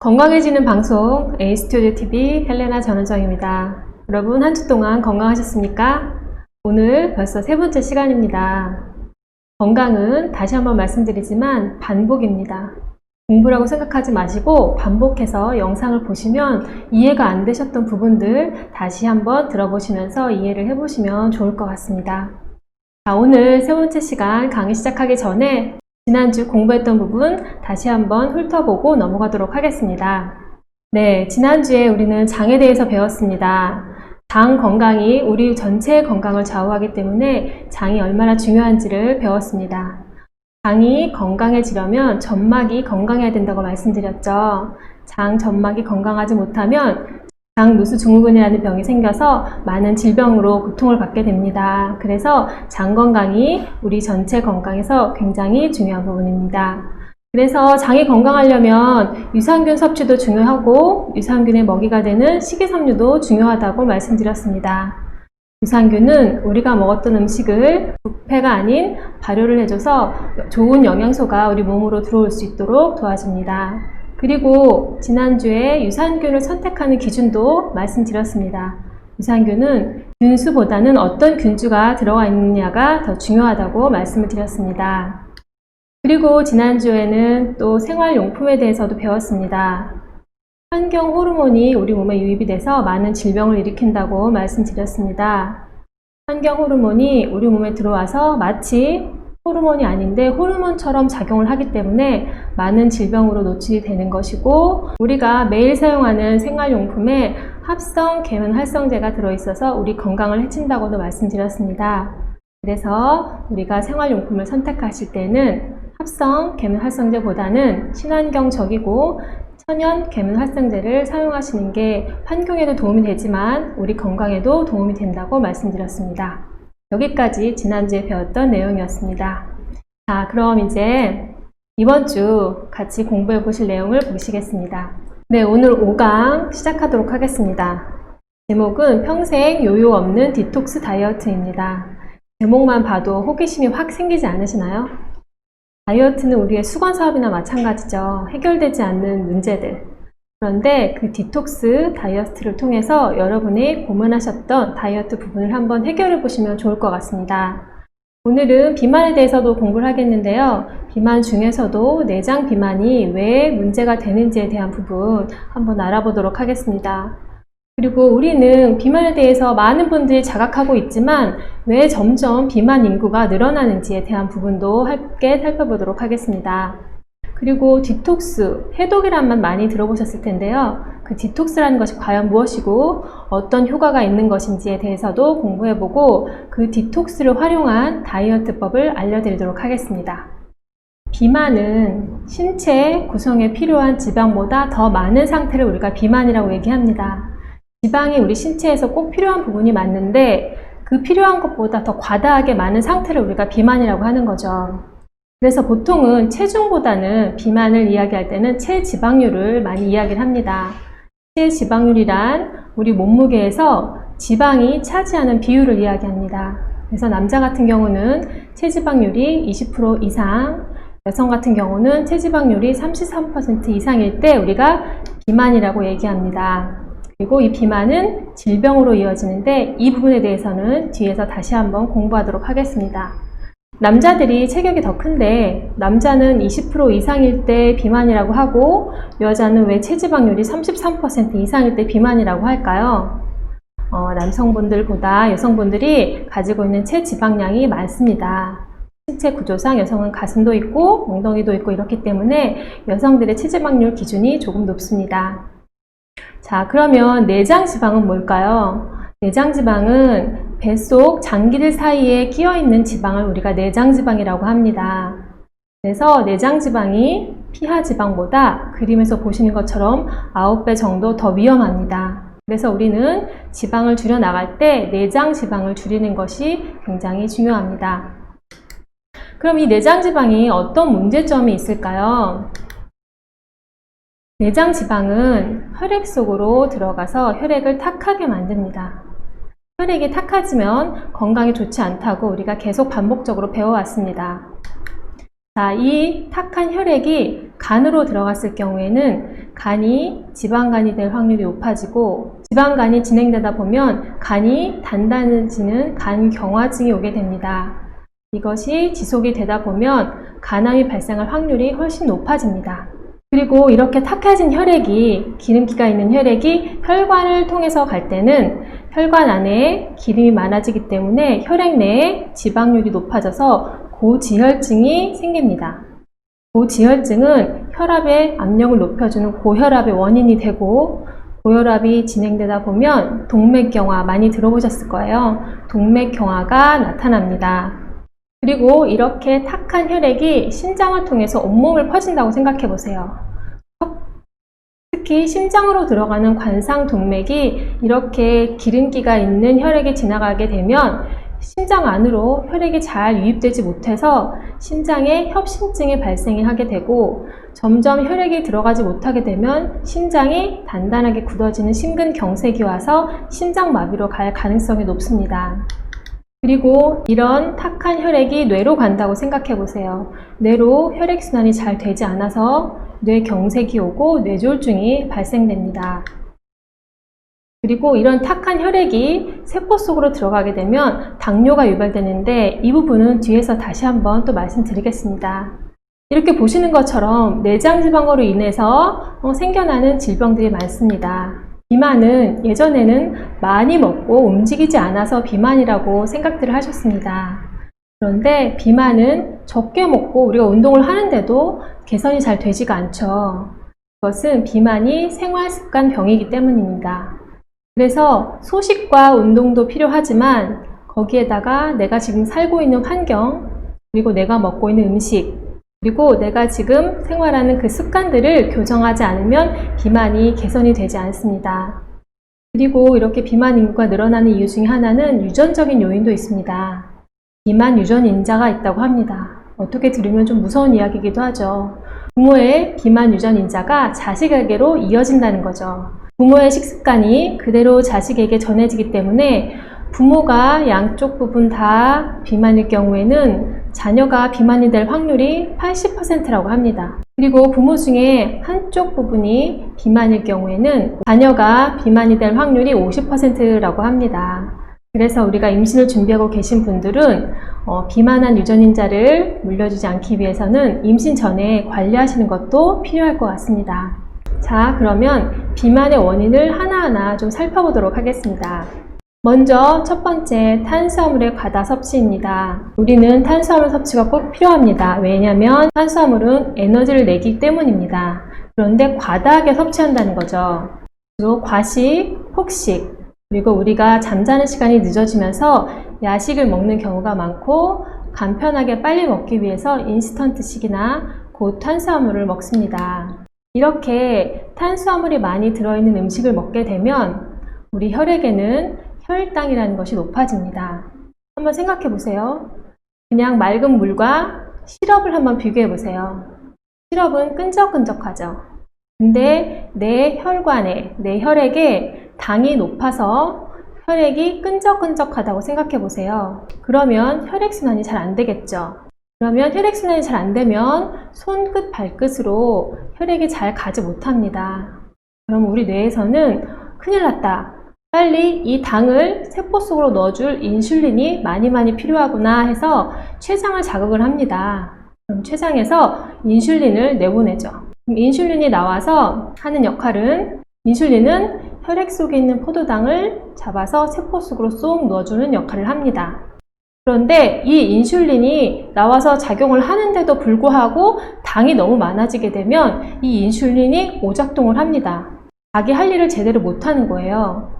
건강해지는 방송 A스튜디오TV 헬레나 전은정입니다. 여러분 한 주 동안 건강하셨습니까? 오늘 벌써 세 번째 시간입니다. 건강은 다시 한번 말씀드리지만 반복입니다. 공부라고 생각하지 마시고 반복해서 영상을 보시면 이해가 안 되셨던 부분들 다시 한번 들어보시면서 이해를 해보시면 좋을 것 같습니다. 자, 오늘 세 번째 시간 강의 시작하기 전에 지난주 공부했던 부분 다시 한번 훑어보고 넘어가도록 하겠습니다. 네, 지난주에 우리는 장에 대해서 배웠습니다. 장 건강이 우리 전체의 건강을 좌우하기 때문에 장이 얼마나 중요한지를 배웠습니다. 장이 건강해지려면 점막이 건강해야 된다고 말씀드렸죠. 장 점막이 건강하지 못하면 장누수 증후군이라는 병이 생겨서 많은 질병으로 고통을 받게 됩니다. 그래서 장 건강이 우리 전체 건강에서 굉장히 중요한 부분입니다. 그래서 장이 건강하려면 유산균 섭취도 중요하고 유산균의 먹이가 되는 식이섬유도 중요하다고 말씀드렸습니다. 유산균은 우리가 먹었던 음식을 부패가 아닌 발효를 해줘서 좋은 영양소가 우리 몸으로 들어올 수 있도록 도와줍니다. 그리고 지난주에 유산균을 선택하는 기준도 말씀드렸습니다. 유산균은 균수보다는 어떤 균주가 들어가 있느냐가 더 중요하다고 말씀을 드렸습니다. 그리고 지난주에는 또 생활용품에 대해서도 배웠습니다. 환경 호르몬이 우리 몸에 유입이 돼서 많은 질병을 일으킨다고 말씀드렸습니다. 환경 호르몬이 우리 몸에 들어와서 마치 호르몬이 아닌데 호르몬처럼 작용을 하기 때문에 많은 질병으로 노출이 되는 것이고, 우리가 매일 사용하는 생활용품에 합성 계면 활성제가 들어있어서 우리 건강을 해친다고도 말씀드렸습니다. 그래서 우리가 생활용품을 선택하실 때는 합성 계면 활성제보다는 친환경적이고 천연 계면 활성제를 사용하시는 게 환경에도 도움이 되지만 우리 건강에도 도움이 된다고 말씀드렸습니다. 여기까지 지난주에 배웠던 내용이었습니다. 자, 그럼 이제 이번 주 같이 공부해 보실 내용을 보시겠습니다. 네, 오늘 5강 시작하도록 하겠습니다. 제목은 평생 요요 없는 디톡스 다이어트입니다. 제목만 봐도 호기심이 확 생기지 않으시나요? 다이어트는 우리의 수건 사업이나 마찬가지죠. 해결되지 않는 문제들. 그런데 그 디톡스 다이어트를 통해서 여러분이 고민하셨던 다이어트 부분을 한번 해결해 보시면 좋을 것 같습니다. 오늘은 비만에 대해서도 공부를 하겠는데요. 비만 중에서도 내장 비만이 왜 문제가 되는지에 대한 부분 한번 알아보도록 하겠습니다. 그리고 우리는 비만에 대해서 많은 분들이 자각하고 있지만 왜 점점 비만 인구가 늘어나는지에 대한 부분도 함께 살펴보도록 하겠습니다. 그리고 디톡스, 해독이란 말 많이 들어보셨을 텐데요. 그 디톡스라는 것이 과연 무엇이고 어떤 효과가 있는 것인지에 대해서도 공부해보고 그 디톡스를 활용한 다이어트법을 알려드리도록 하겠습니다. 비만은 신체 구성에 필요한 지방보다 더 많은 상태를 우리가 비만이라고 얘기합니다. 지방이 우리 신체에서 꼭 필요한 부분이 맞는데 그 필요한 것보다 더 과다하게 많은 상태를 우리가 비만이라고 하는 거죠. 그래서 보통은 체중보다는 비만을 이야기할 때는 체지방률을 많이 이야기를 합니다. 체지방률이란 우리 몸무게에서 지방이 차지하는 비율을 이야기합니다. 그래서 남자 같은 경우는 체지방률이 20% 이상, 여성 같은 경우는 체지방률이 33% 이상일 때 우리가 비만이라고 얘기합니다. 그리고 이 비만은 질병으로 이어지는데 이 부분에 대해서는 뒤에서 다시 한번 공부하도록 하겠습니다. 남자들이 체격이 더 큰데 남자는 20% 이상일 때 비만이라고 하고 여자는 왜 체지방률이 33% 이상일 때 비만이라고 할까요? 남성분들보다 여성분들이 가지고 있는 체지방량이 많습니다. 신체 구조상 여성은 가슴도 있고 엉덩이도 있고 이렇기 때문에 여성들의 체지방률 기준이 조금 높습니다. 자, 그러면 내장지방은 뭘까요? 내장지방은 뱃속 장기들 사이에 끼어있는 지방을 우리가 내장지방이라고 합니다. 그래서 내장지방이 피하지방보다 그림에서 보시는 것처럼 9배 정도 더 위험합니다. 그래서 우리는 지방을 줄여나갈 때 내장지방을 줄이는 것이 굉장히 중요합니다. 그럼 이 내장지방이 어떤 문제점이 있을까요? 내장지방은 혈액 속으로 들어가서 혈액을 탁하게 만듭니다. 혈액이 탁해지면 건강에 좋지 않다고 우리가 계속 반복적으로 배워왔습니다. 자, 이 탁한 혈액이 간으로 들어갔을 경우에는 간이 지방간이 될 확률이 높아지고, 지방간이 진행되다 보면 간이 단단해지는 간경화증이 오게 됩니다. 이것이 지속이 되다 보면 간암이 발생할 확률이 훨씬 높아집니다. 그리고 이렇게 탁해진 혈액이, 기름기가 있는 혈액이 혈관을 통해서 갈 때는 혈관 안에 기름이 많아지기 때문에 혈액 내에 지방률이 높아져서 고지혈증이 생깁니다. 고지혈증은 혈압의 압력을 높여주는 고혈압의 원인이 되고, 고혈압이 진행되다 보면 동맥경화, 많이 들어보셨을 거예요. 동맥경화가 나타납니다. 그리고 이렇게 탁한 혈액이 심장을 통해서 온몸을 퍼진다고 생각해 보세요. 특히 심장으로 들어가는 관상동맥이 이렇게 기름기가 있는 혈액이 지나가게 되면 심장 안으로 혈액이 잘 유입되지 못해서 심장에 협심증이 발생하게 되고, 점점 혈액이 들어가지 못하게 되면 심장이 단단하게 굳어지는 심근경색이 와서 심장마비로 갈 가능성이 높습니다. 그리고 이런 탁한 혈액이 뇌로 간다고 생각해 보세요. 뇌로 혈액순환이 잘 되지 않아서 뇌경색이 오고 뇌졸중이 발생됩니다. 그리고 이런 탁한 혈액이 세포 속으로 들어가게 되면 당뇨가 유발되는데, 이 부분은 뒤에서 다시 한번 또 말씀드리겠습니다. 이렇게 보시는 것처럼 내장지방으로 인해서 생겨나는 질병들이 많습니다. 비만은 예전에는 많이 먹고 움직이지 않아서 비만이라고 생각들을 하셨습니다. 그런데 비만은 적게 먹고 우리가 운동을 하는데도 개선이 잘 되지가 않죠. 그것은 비만이 생활습관병이기 때문입니다. 그래서 소식과 운동도 필요하지만 거기에다가 내가 지금 살고 있는 환경, 그리고 내가 먹고 있는 음식, 그리고 내가 지금 생활하는 그 습관들을 교정하지 않으면 비만이 개선이 되지 않습니다. 그리고 이렇게 비만 인구가 늘어나는 이유 중에 하나는 유전적인 요인도 있습니다. 비만 유전 인자가 있다고 합니다. 어떻게 들으면 좀 무서운 이야기이기도 하죠. 부모의 비만 유전 인자가 자식에게로 이어진다는 거죠. 부모의 식습관이 그대로 자식에게 전해지기 때문에 부모가 양쪽 부분 다 비만일 경우에는 자녀가 비만이 될 확률이 80%라고 합니다. 그리고 부모 중에 한쪽 부분이 비만일 경우에는 자녀가 비만이 될 확률이 50%라고 합니다. 그래서 우리가 임신을 준비하고 계신 분들은 비만한 유전인자를 물려주지 않기 위해서는 임신 전에 관리하시는 것도 필요할 것 같습니다. 자, 그러면 비만의 원인을 하나하나 좀 살펴보도록 하겠습니다. 먼저 첫 번째, 탄수화물의 과다 섭취입니다. 우리는 탄수화물 섭취가 꼭 필요합니다. 왜냐하면 탄수화물은 에너지를 내기 때문입니다. 그런데 과다하게 섭취한다는 거죠. 주로 과식, 폭식, 그리고 우리가 잠자는 시간이 늦어지면서 야식을 먹는 경우가 많고, 간편하게 빨리 먹기 위해서 인스턴트식이나 고탄수화물을 먹습니다. 이렇게 탄수화물이 많이 들어있는 음식을 먹게 되면 우리 혈액에는 혈당이라는 것이 높아집니다. 한번 생각해 보세요. 그냥 맑은 물과 시럽을 한번 비교해 보세요. 시럽은 끈적끈적하죠. 근데 내 혈관에, 내 혈액에 당이 높아서 혈액이 끈적끈적하다고 생각해 보세요. 그러면 혈액순환이 잘 안 되겠죠. 그러면 혈액순환이 잘 안 되면 손끝 발끝으로 혈액이 잘 가지 못합니다. 그럼 우리 뇌에서는 큰일 났다, 빨리 이 당을 세포 속으로 넣어줄 인슐린이 많이 필요하구나 해서 췌장을 자극을 합니다. 그럼 췌장에서 인슐린을 내보내죠. 그럼 인슐린이 나와서 하는 역할은, 인슐린은 혈액 속에 있는 포도당을 잡아서 세포 속으로 쏙 넣어주는 역할을 합니다. 그런데 이 인슐린이 나와서 작용을 하는데도 불구하고 당이 너무 많아지게 되면 이 인슐린이 오작동을 합니다. 자기 할 일을 제대로 못하는 거예요.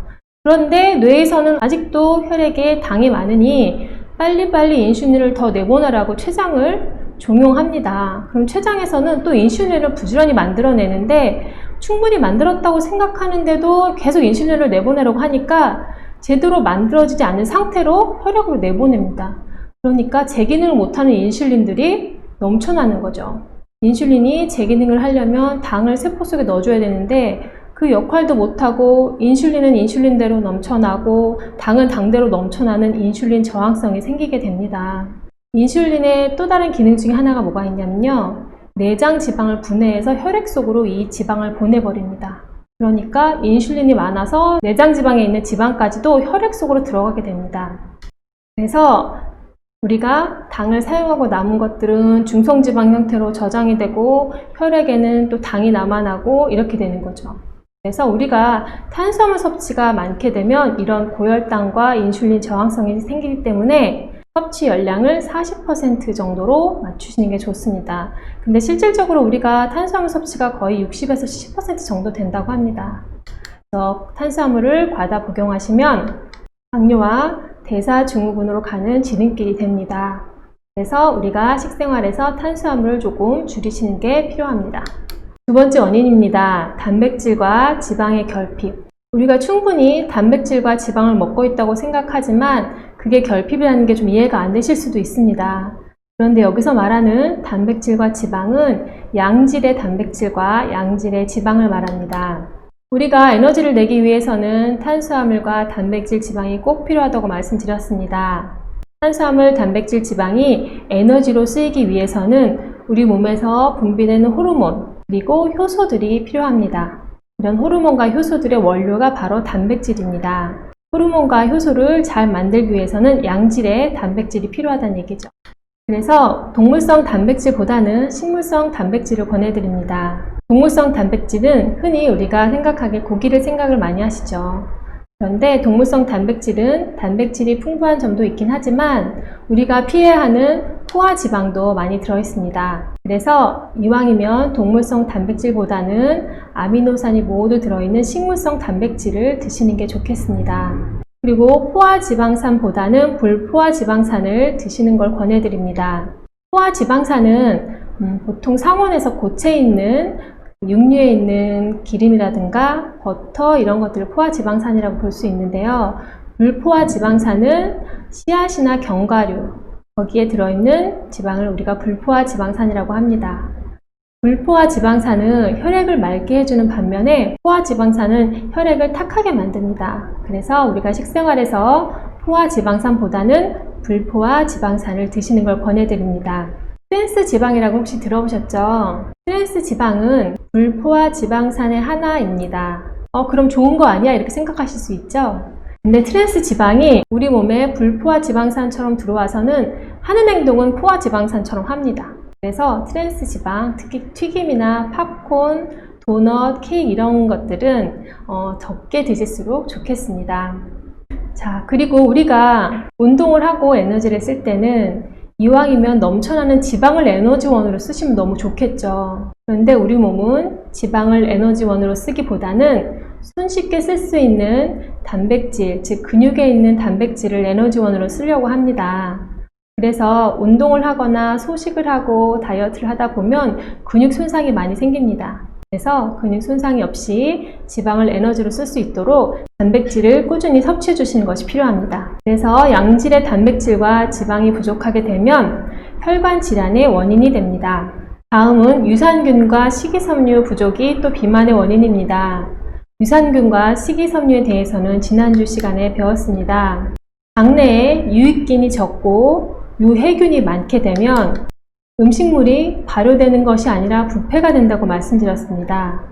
그런데 뇌에서는 아직도 혈액에 당이 많으니 빨리빨리 인슐린을 더 내보내라고 췌장을 종용합니다. 그럼 췌장에서는 또 인슐린을 부지런히 만들어내는데, 충분히 만들었다고 생각하는데도 계속 인슐린을 내보내려고 하니까 제대로 만들어지지 않은 상태로 혈액으로 내보냅니다. 그러니까 제 기능을 못하는 인슐린들이 넘쳐나는 거죠. 인슐린이 제 기능을 하려면 당을 세포 속에 넣어줘야 되는데 그 역할도 못하고, 인슐린은 인슐린대로 넘쳐나고 당은 당대로 넘쳐나는 인슐린 저항성이 생기게 됩니다. 인슐린의 또 다른 기능 중에 하나가 뭐가 있냐면요. 내장 지방을 분해해서 혈액 속으로 이 지방을 보내버립니다. 그러니까 인슐린이 많아서 내장 지방에 있는 지방까지도 혈액 속으로 들어가게 됩니다. 그래서 우리가 당을 사용하고 남은 것들은 중성지방 형태로 저장이 되고 혈액에는 또 당이 남아나고 이렇게 되는 거죠. 그래서 우리가 탄수화물 섭취가 많게 되면 이런 고혈당과 인슐린 저항성이 생기기 때문에 섭취 열량을 40% 정도로 맞추시는 게 좋습니다. 근데 실질적으로 우리가 탄수화물 섭취가 거의 60에서 70% 정도 된다고 합니다. 그래서 탄수화물을 과다 복용하시면 당뇨와 대사증후군으로 가는 지름길이 됩니다. 그래서 우리가 식생활에서 탄수화물을 조금 줄이시는 게 필요합니다. 두 번째 원인입니다. 단백질과 지방의 결핍. 우리가 충분히 단백질과 지방을 먹고 있다고 생각하지만 그게 결핍이라는 게 좀 이해가 안 되실 수도 있습니다. 그런데 여기서 말하는 단백질과 지방은 양질의 단백질과 양질의 지방을 말합니다. 우리가 에너지를 내기 위해서는 탄수화물과 단백질, 지방이 꼭 필요하다고 말씀드렸습니다. 탄수화물, 단백질, 지방이 에너지로 쓰이기 위해서는 우리 몸에서 분비되는 호르몬 그리고 효소들이 필요합니다. 이런 호르몬과 효소들의 원료가 바로 단백질입니다. 호르몬과 효소를 잘 만들기 위해서는 양질의 단백질이 필요하다는 얘기죠. 그래서 동물성 단백질보다는 식물성 단백질을 권해드립니다. 동물성 단백질은 흔히 우리가 생각하기에 고기를 생각을 많이 하시죠. 그런데 동물성 단백질은 단백질이 풍부한 점도 있긴 하지만 우리가 피해야 하는 포화지방도 많이 들어있습니다. 그래서 이왕이면 동물성 단백질보다는 아미노산이 모두 들어있는 식물성 단백질을 드시는 게 좋겠습니다. 그리고 포화지방산보다는 불포화지방산을 드시는 걸 권해드립니다. 포화지방산은 보통 상온에서 고체에 있는 육류에 있는 기름이라든가 버터 이런 것들을 포화지방산이라고 볼 수 있는데요. 불포화지방산은 씨앗이나 견과류 거기에 들어있는 지방을 우리가 불포화지방산이라고 합니다. 불포화지방산은 혈액을 맑게 해주는 반면에 포화지방산은 혈액을 탁하게 만듭니다. 그래서 우리가 식생활에서 포화지방산보다는 불포화지방산을 드시는 걸 권해드립니다. 트랜스 지방이라고 혹시 들어보셨죠? 트랜스 지방은 불포화 지방산의 하나입니다. 그럼 좋은 거 아니야? 이렇게 생각하실 수 있죠? 근데 트랜스 지방이 우리 몸에 불포화 지방산처럼 들어와서는 하는 행동은 포화 지방산처럼 합니다. 그래서 트랜스 지방, 특히 튀김이나 팝콘, 도넛, 케이크 이런 것들은 적게 드실수록 좋겠습니다. 자, 그리고 우리가 운동을 하고 에너지를 쓸 때는 이왕이면 넘쳐나는 지방을 에너지원으로 쓰시면 너무 좋겠죠. 그런데 우리 몸은 지방을 에너지원으로 쓰기보다는 손쉽게 쓸 수 있는 단백질, 즉 근육에 있는 단백질을 에너지원으로 쓰려고 합니다. 그래서 운동을 하거나 소식을 하고 다이어트를 하다 보면 근육 손상이 많이 생깁니다. 그래서 근육 손상이 없이 지방을 에너지로 쓸 수 있도록 단백질을 꾸준히 섭취해 주시는 것이 필요합니다. 그래서 양질의 단백질과 지방이 부족하게 되면 혈관 질환의 원인이 됩니다. 다음은 유산균과 식이섬유 부족이 또 비만의 원인입니다. 유산균과 식이섬유에 대해서는 지난주 시간에 배웠습니다. 장내에 유익균이 적고 유해균이 많게 되면 음식물이 발효되는 것이 아니라 부패가 된다고 말씀드렸습니다.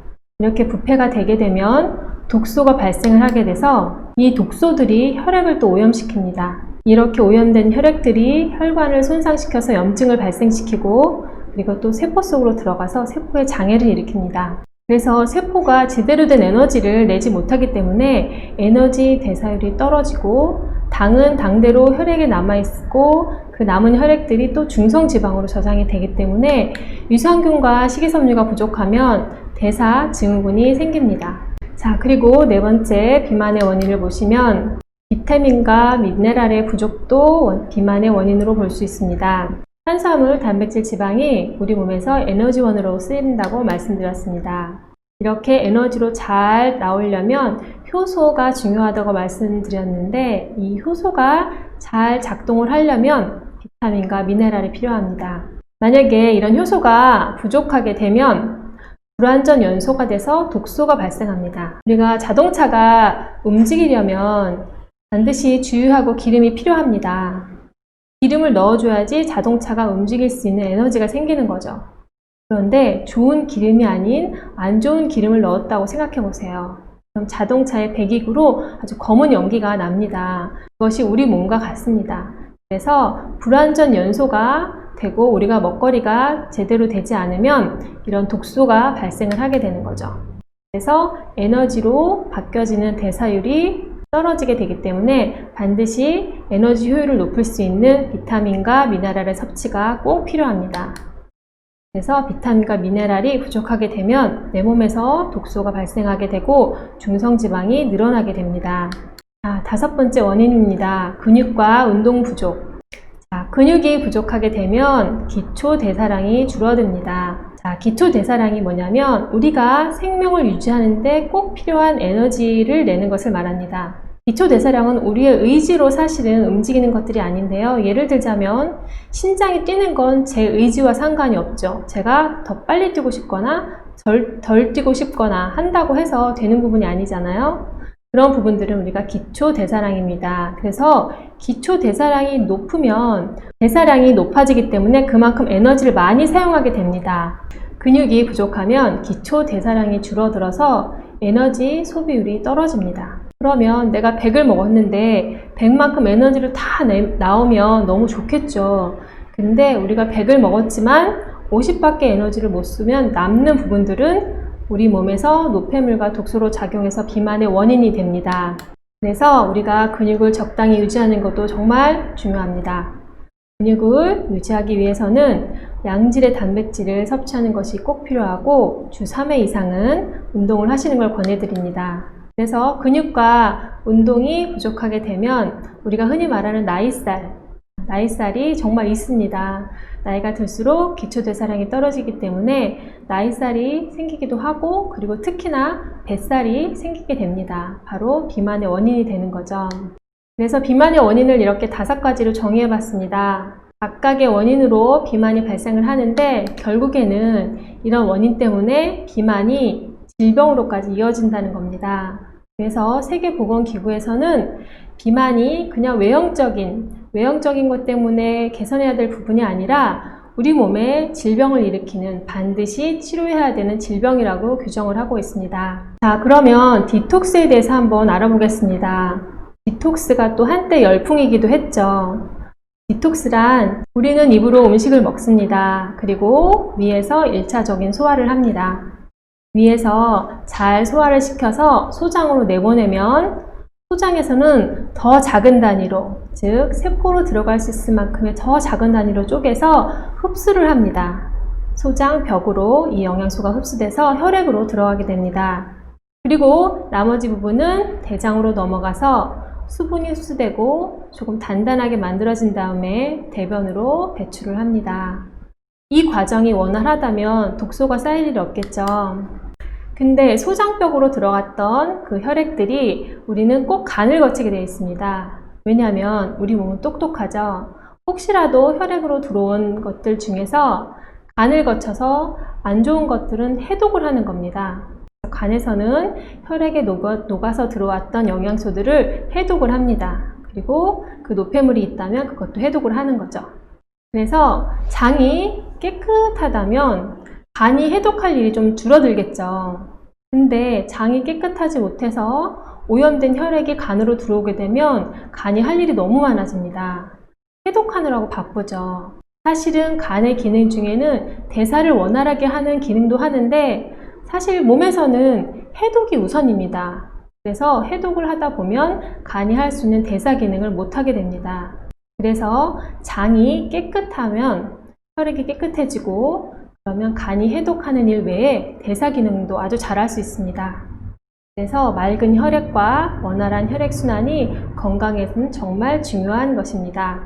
이렇게 부패가 되게 되면 독소가 발생을 하게 돼서 이 독소들이 혈액을 또 오염시킵니다. 이렇게 오염된 혈액들이 혈관을 손상시켜서 염증을 발생시키고 그리고 또 세포 속으로 들어가서 세포에 장애를 일으킵니다. 그래서 세포가 제대로 된 에너지를 내지 못하기 때문에 에너지 대사율이 떨어지고 당은 당대로 혈액에 남아있고 그 남은 혈액들이 또 중성지방으로 저장이 되기 때문에 유산균과 식이섬유가 부족하면 대사증후군이 생깁니다. 자, 그리고 네 번째 비만의 원인을 보시면 비타민과 미네랄의 부족도 비만의 원인으로 볼 수 있습니다. 탄수화물, 단백질, 지방이 우리 몸에서 에너지원으로 쓰인다고 말씀드렸습니다. 이렇게 에너지로 잘 나오려면 효소가 중요하다고 말씀드렸는데 이 효소가 잘 작동을 하려면 비타민과 미네랄이 필요합니다. 만약에 이런 효소가 부족하게 되면 불완전 연소가 돼서 독소가 발생합니다. 우리가 자동차가 움직이려면 반드시 주유하고 기름이 필요합니다. 기름을 넣어줘야지 자동차가 움직일 수 있는 에너지가 생기는 거죠. 그런데 좋은 기름이 아닌 안 좋은 기름을 넣었다고 생각해 보세요. 그럼 자동차의 배기구로 아주 검은 연기가 납니다. 그것이 우리 몸과 같습니다. 그래서 불완전 연소가 되고 우리가 먹거리가 제대로 되지 않으면 이런 독소가 발생을 하게 되는 거죠. 그래서 에너지로 바뀌어지는 대사율이 떨어지게 되기 때문에 반드시 에너지 효율을 높일 수 있는 비타민과 미네랄의 섭취가 꼭 필요합니다. 그래서 비타민과 미네랄이 부족하게 되면 내 몸에서 독소가 발생하게 되고 중성지방이 늘어나게 됩니다. 자, 5번째 원인입니다. 근육과 운동 부족. 자, 근육이 부족하게 되면 기초 대사량이 줄어듭니다. 자, 기초 대사량이 뭐냐면 우리가 생명을 유지하는데 꼭 필요한 에너지를 내는 것을 말합니다. 기초 대사량은 우리의 의지로 사실은 움직이는 것들이 아닌데요. 예를 들자면 심장이 뛰는 건 제 의지와 상관이 없죠. 제가 더 빨리 뛰고 싶거나 덜 뛰고 싶거나 한다고 해서 되는 부분이 아니잖아요. 그런 부분들은 우리가 기초 대사량입니다. 그래서 기초 대사량이 높으면 대사량이 높아지기 때문에 그만큼 에너지를 많이 사용하게 됩니다. 근육이 부족하면 기초 대사량이 줄어들어서 에너지 소비율이 떨어집니다. 그러면 내가 100을 먹었는데 100만큼 에너지를 다 나오면 너무 좋겠죠. 근데 우리가 100을 먹었지만 50밖에 에너지를 못 쓰면 남는 부분들은 우리 몸에서 노폐물과 독소로 작용해서 비만의 원인이 됩니다. 그래서 우리가 근육을 적당히 유지하는 것도 정말 중요합니다. 근육을 유지하기 위해서는 양질의 단백질을 섭취하는 것이 꼭 필요하고 주 3회 이상은 운동을 하시는 걸 권해드립니다. 그래서 근육과 운동이 부족하게 되면 우리가 흔히 말하는 나이살이 정말 있습니다. 나이가 들수록 기초대사량이 떨어지기 때문에 나이살이 생기기도 하고 그리고 특히나 뱃살이 생기게 됩니다. 바로 비만의 원인이 되는 거죠. 그래서 비만의 원인을 이렇게 5가지로 정의해 봤습니다. 각각의 원인으로 비만이 발생을 하는데 결국에는 이런 원인 때문에 비만이 질병으로까지 이어진다는 겁니다. 그래서 세계보건기구에서는 비만이 그냥 외형적인 것 때문에 개선해야 될 부분이 아니라 우리 몸에 질병을 일으키는 반드시 치료해야 되는 질병이라고 규정을 하고 있습니다. 자, 그러면 디톡스에 대해서 한번 알아보겠습니다. 디톡스가 또 한때 열풍이기도 했죠. 디톡스란 우리는 입으로 음식을 먹습니다. 그리고 위에서 1차적인 소화를 합니다. 위에서 잘 소화를 시켜서 소장으로 내보내면 소장에서는 더 작은 단위로, 즉 세포로 들어갈 수 있을 만큼의 더 작은 단위로 쪼개서 흡수를 합니다. 소장 벽으로 이 영양소가 흡수돼서 혈액으로 들어가게 됩니다. 그리고 나머지 부분은 대장으로 넘어가서 수분이 흡수되고 조금 단단하게 만들어진 다음에 대변으로 배출을 합니다. 이 과정이 원활하다면 독소가 쌓일 일이 없겠죠. 근데 소장벽으로 들어갔던 그 혈액들이 우리는 꼭 간을 거치게 되어 있습니다. 왜냐하면 우리 몸은 똑똑하죠. 혹시라도 혈액으로 들어온 것들 중에서 간을 거쳐서 안 좋은 것들은 해독을 하는 겁니다. 간에서는 혈액에 녹아서 들어왔던 영양소들을 해독을 합니다. 그리고 그 노폐물이 있다면 그것도 해독을 하는 거죠. 그래서 장이 깨끗하다면 간이 해독할 일이 좀 줄어들겠죠. 근데 장이 깨끗하지 못해서 오염된 혈액이 간으로 들어오게 되면 간이 할 일이 너무 많아집니다. 해독하느라고 바쁘죠. 사실은 간의 기능 중에는 대사를 원활하게 하는 기능도 하는데 사실 몸에서는 해독이 우선입니다. 그래서 해독을 하다 보면 간이 할 수 있는 대사 기능을 못하게 됩니다. 그래서 장이 깨끗하면 혈액이 깨끗해지고 그러면 간이 해독하는 일 외에 대사 기능도 아주 잘할 수 있습니다. 그래서 맑은 혈액과 원활한 혈액순환이 건강에는 정말 중요한 것입니다.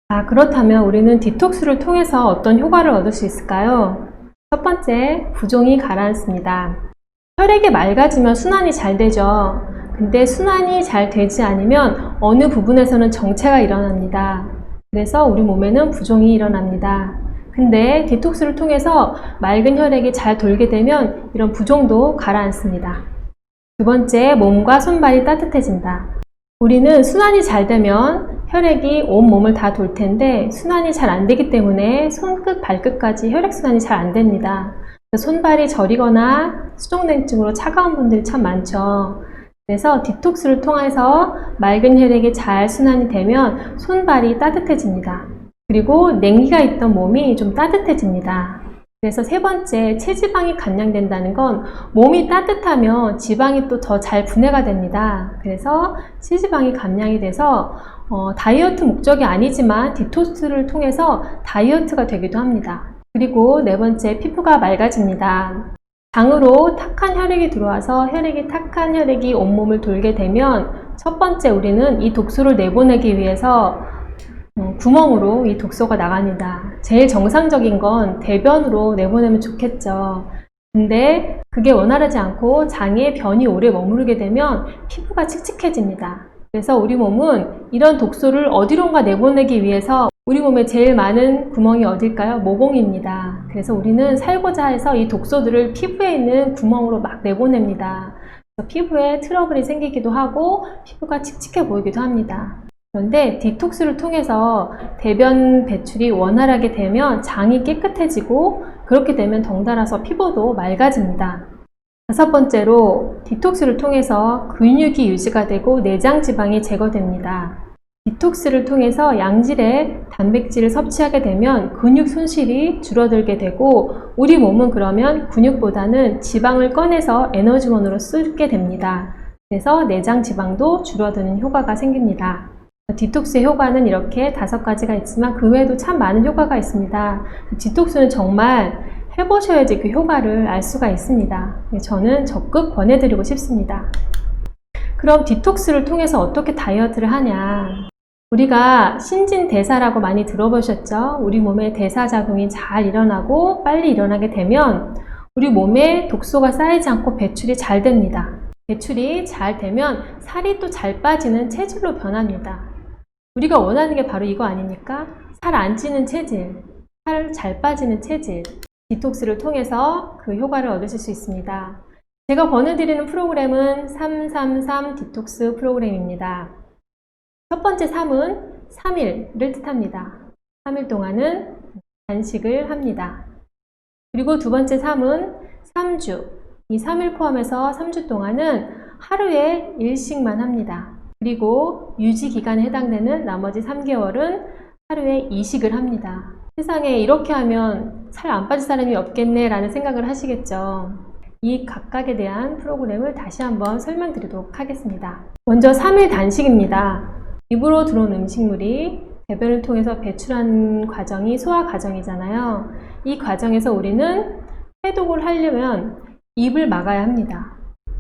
자, 그렇다면 우리는 디톡스를 통해서 어떤 효과를 얻을 수 있을까요? 첫 번째, 부종이 가라앉습니다. 혈액이 맑아지면 순환이 잘 되죠. 근데 순환이 잘 되지 않으면 어느 부분에서는 정체가 일어납니다. 그래서 우리 몸에는 부종이 일어납니다. 근데 디톡스를 통해서 맑은 혈액이 잘 돌게 되면 이런 부종도 가라앉습니다. 두 번째, 몸과 손발이 따뜻해진다. 우리는 순환이 잘 되면 혈액이 온 몸을 다 돌 텐데 순환이 잘 안 되기 때문에 손끝, 발끝까지 혈액순환이 잘 안 됩니다. 손발이 저리거나 수족냉증으로 차가운 분들이 참 많죠. 그래서 디톡스를 통해서 맑은 혈액이 잘 순환이 되면 손발이 따뜻해집니다. 그리고 냉기가 있던 몸이 좀 따뜻해집니다. 그래서 세 번째, 체지방이 감량된다는 건 몸이 따뜻하면 지방이 또 더 잘 분해가 됩니다. 그래서 체지방이 감량이 돼서 다이어트 목적이 아니지만 디톡스를 통해서 다이어트가 되기도 합니다. 그리고 네 번째, 피부가 맑아집니다. 장으로 탁한 혈액이 들어와서 탁한 혈액이 온몸을 돌게 되면 첫 번째, 우리는 이 독소를 내보내기 위해서 구멍으로 이 독소가 나갑니다. 제일 정상적인 건 대변으로 내보내면 좋겠죠. 근데 그게 원활하지 않고 장에 변이 오래 머무르게 되면 피부가 칙칙해집니다. 그래서 우리 몸은 이런 독소를 어디론가 내보내기 위해서 우리 몸에 제일 많은 구멍이 어딜까요? 모공입니다. 그래서 우리는 살고자 해서 이 독소들을 피부에 있는 구멍으로 막 내보냅니다. 그래서 피부에 트러블이 생기기도 하고 피부가 칙칙해 보이기도 합니다. 그런데 디톡스를 통해서 대변 배출이 원활하게 되면 장이 깨끗해지고 그렇게 되면 덩달아서 피부도 맑아집니다. 다섯 번째로, 디톡스를 통해서 근육이 유지가 되고 내장 지방이 제거됩니다. 디톡스를 통해서 양질의 단백질을 섭취하게 되면 근육 손실이 줄어들게 되고 우리 몸은 그러면 근육보다는 지방을 꺼내서 에너지원으로 쓰게 됩니다. 그래서 내장 지방도 줄어드는 효과가 생깁니다. 디톡스의 효과는 이렇게 5가지가 있지만 그 외에도 참 많은 효과가 있습니다. 디톡스는 정말 해보셔야지 그 효과를 알 수가 있습니다. 저는 적극 권해드리고 싶습니다. 그럼 디톡스를 통해서 어떻게 다이어트를 하냐? 우리가 신진대사라고 많이 들어보셨죠? 우리 몸의 대사작용이 잘 일어나고 빨리 일어나게 되면 우리 몸에 독소가 쌓이지 않고 배출이 잘 됩니다. 배출이 잘 되면 살이 또 잘 빠지는 체질로 변합니다. 우리가 원하는 게 바로 이거 아닙니까? 살 안 찌는 체질, 살 잘 빠지는 체질. 디톡스를 통해서 그 효과를 얻으실 수 있습니다. 제가 권해드리는 프로그램은 333 디톡스 프로그램입니다. 첫 번째 3은 3일을 뜻합니다. 3일 동안은 단식을 합니다. 그리고 두 번째 3은 3주. 이 3일 포함해서 3주 동안은 하루에 1식만 합니다. 그리고 유지 기간에 해당되는 나머지 3개월은 하루에 2식을 합니다. 세상에 이렇게 하면 살 안 빠질 사람이 없겠네 라는 생각을 하시겠죠. 이 각각에 대한 프로그램을 다시 한번 설명드리도록 하겠습니다. 먼저 3일 단식입니다. 입으로 들어온 음식물이 배변을 통해서 배출한 과정이 소화 과정이잖아요. 이 과정에서 우리는 해독을 하려면 입을 막아야 합니다.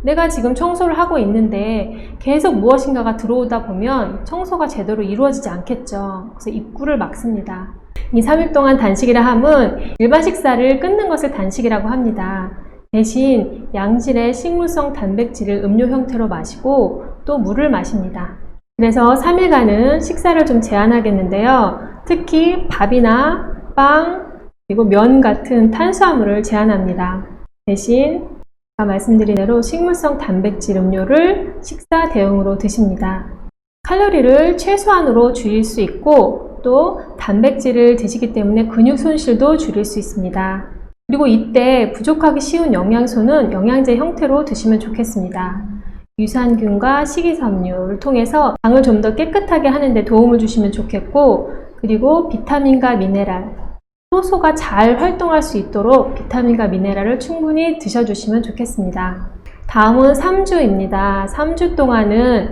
내가 지금 청소를 하고 있는데 계속 무엇인가가 들어오다 보면 청소가 제대로 이루어지지 않겠죠. 그래서 입구를 막습니다. 이 3일 동안 단식이라 함은 일반 식사를 끊는 것을 단식이라고 합니다. 대신 양질의 식물성 단백질을 음료 형태로 마시고 또 물을 마십니다. 그래서 3일간은 식사를 좀 제한하겠는데요. 특히 밥이나 빵, 그리고 면 같은 탄수화물을 제한합니다. 대신 아까 말씀드린 대로 식물성 단백질 음료를 식사 대용으로 드십니다. 칼로리를 최소한으로 줄일 수 있고 또 단백질을 드시기 때문에 근육 손실도 줄일 수 있습니다. 그리고 이때 부족하기 쉬운 영양소는 영양제 형태로 드시면 좋겠습니다. 유산균과 식이섬유를 통해서 장을 좀 더 깨끗하게 하는 데 도움을 주시면 좋겠고 그리고 비타민과 미네랄, 효소가 잘 활동할 수 있도록 비타민과 미네랄을 충분히 드셔주시면 좋겠습니다. 다음은 3주입니다. 3주 동안은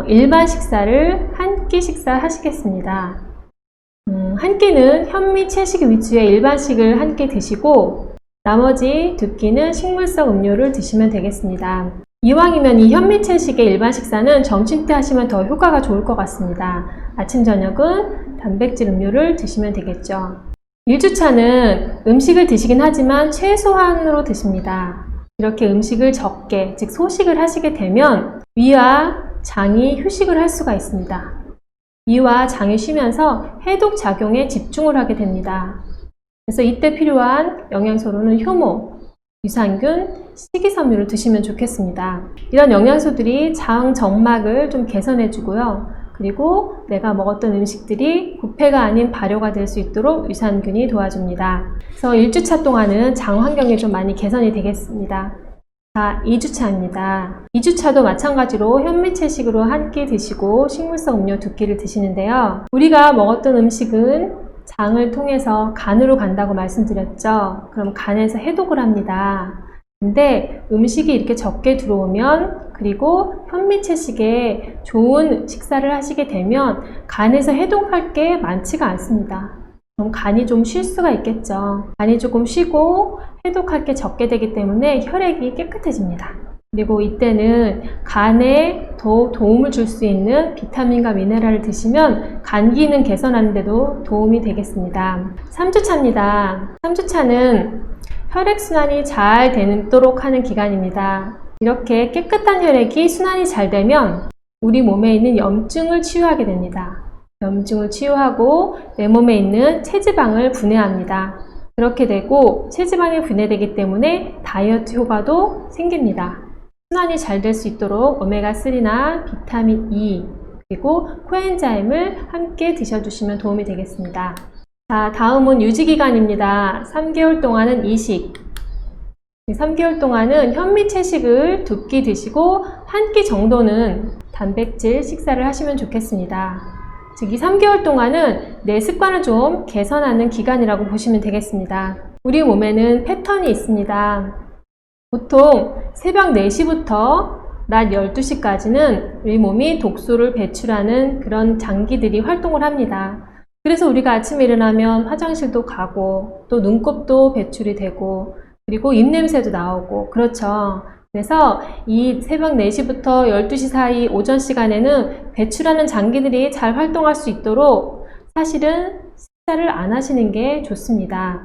일반 식사를 한 끼 식사하시겠습니다. 한 끼는 현미 채식 위주의 일반식을 한 끼 드시고 나머지 2끼는 식물성 음료를 드시면 되겠습니다. 이왕이면 이 현미 채식의 일반 식사는 점심 때 하시면 더 효과가 좋을 것 같습니다. 아침 저녁은 단백질 음료를 드시면 되겠죠. 1주차는 음식을 드시긴 하지만 최소한으로 드십니다. 이렇게 음식을 적게, 즉 소식을 하시게 되면 위와 장이 휴식을 할 수가 있습니다. 위와 장이 쉬면서 해독 작용에 집중을 하게 됩니다. 그래서 이때 필요한 영양소로는 효모, 유산균, 식이섬유를 드시면 좋겠습니다. 이런 영양소들이 장 정막을 좀 개선해 주고요. 그리고 내가 먹었던 음식들이 부패가 아닌 발효가 될 수 있도록 유산균이 도와줍니다. 그래서 1주차 동안은 장 환경이 좀 많이 개선이 되겠습니다. 자, 2주차입니다. 2주차도 마찬가지로 현미채식으로 한 끼 드시고 식물성 음료 2끼를 드시는데요. 우리가 먹었던 음식은 장을 통해서 간으로 간다고 말씀드렸죠. 그럼 간에서 해독을 합니다. 근데 음식이 이렇게 적게 들어오면, 그리고 현미채식에 좋은 식사를 하시게 되면 간에서 해독할 게 많지가 않습니다. 그럼 간이 좀 쉴 수가 있겠죠. 간이 조금 쉬고 해독할 게 적게 되기 때문에 혈액이 깨끗해집니다. 그리고 이때는 간에 더 도움을 줄 수 있는 비타민과 미네랄을 드시면 간 기능 개선하는 데도 도움이 되겠습니다. 3주차입니다. 3주차는 혈액순환이 잘 되도록 하는 기간입니다. 이렇게 깨끗한 혈액이 순환이 잘 되면 우리 몸에 있는 염증을 치유하게 됩니다. 염증을 치유하고 내 몸에 있는 체지방을 분해합니다. 그렇게 되고 체지방이 분해되기 때문에 다이어트 효과도 생깁니다. 순환이 잘 될 수 있도록 오메가3나 비타민 E 그리고 코엔자임을 함께 드셔주시면 도움이 되겠습니다. 자, 다음은 유지기간입니다. 3개월 동안은 이식, 3개월 동안은 현미채식을 2끼 드시고 1끼 정도는 단백질 식사를 하시면 좋겠습니다. 즉, 이 3개월 동안은 내 습관을 좀 개선하는 기간이라고 보시면 되겠습니다. 우리 몸에는 패턴이 있습니다. 보통 새벽 4시부터 낮 12시까지는 우리 몸이 독소를 배출하는 그런 장기들이 활동을 합니다. 그래서 우리가 아침에 일어나면 화장실도 가고 또 눈곱도 배출이 되고 그리고 입냄새도 나오고 그렇죠. 그래서 이 새벽 4시부터 12시 사이 오전 시간에는 배출하는 장기들이 잘 활동할 수 있도록 사실은 식사를 안 하시는 게 좋습니다.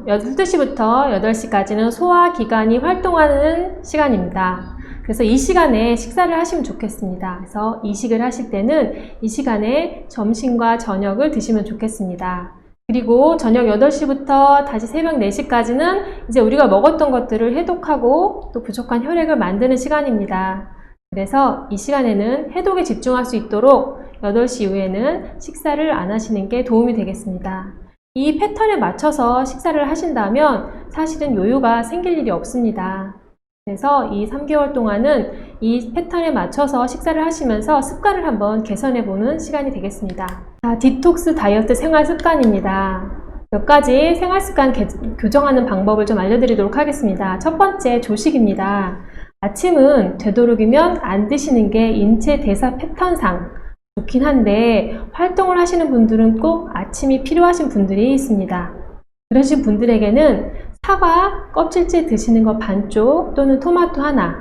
12시부터 8시까지는 소화기관이 활동하는 시간입니다. 그래서 이 시간에 식사를 하시면 좋겠습니다. 그래서 이식을 하실 때는 이 시간에 점심과 저녁을 드시면 좋겠습니다. 그리고 저녁 8시부터 다시 새벽 4시까지는 이제 우리가 먹었던 것들을 해독하고 또 부족한 혈액을 만드는 시간입니다. 그래서 이 시간에는 해독에 집중할 수 있도록 8시 이후에는 식사를 안 하시는 게 도움이 되겠습니다. 이 패턴에 맞춰서 식사를 하신다면 사실은 요요가 생길 일이 없습니다. 그래서 이 3개월 동안은 이 패턴에 맞춰서 식사를 하시면서 습관을 한번 개선해보는 시간이 되겠습니다. 자, 디톡스 다이어트 생활 습관입니다. 몇 가지 생활 습관 교정하는 방법을 좀 알려드리도록 하겠습니다. 첫 번째, 조식입니다. 아침은 되도록이면 안 드시는 게 인체 대사 패턴상 좋긴 한데 활동을 하시는 분들은 꼭 아침이 필요하신 분들이 있습니다. 그러신 분들에게는 사과 껍질째 드시는 거 반쪽 또는 토마토 하나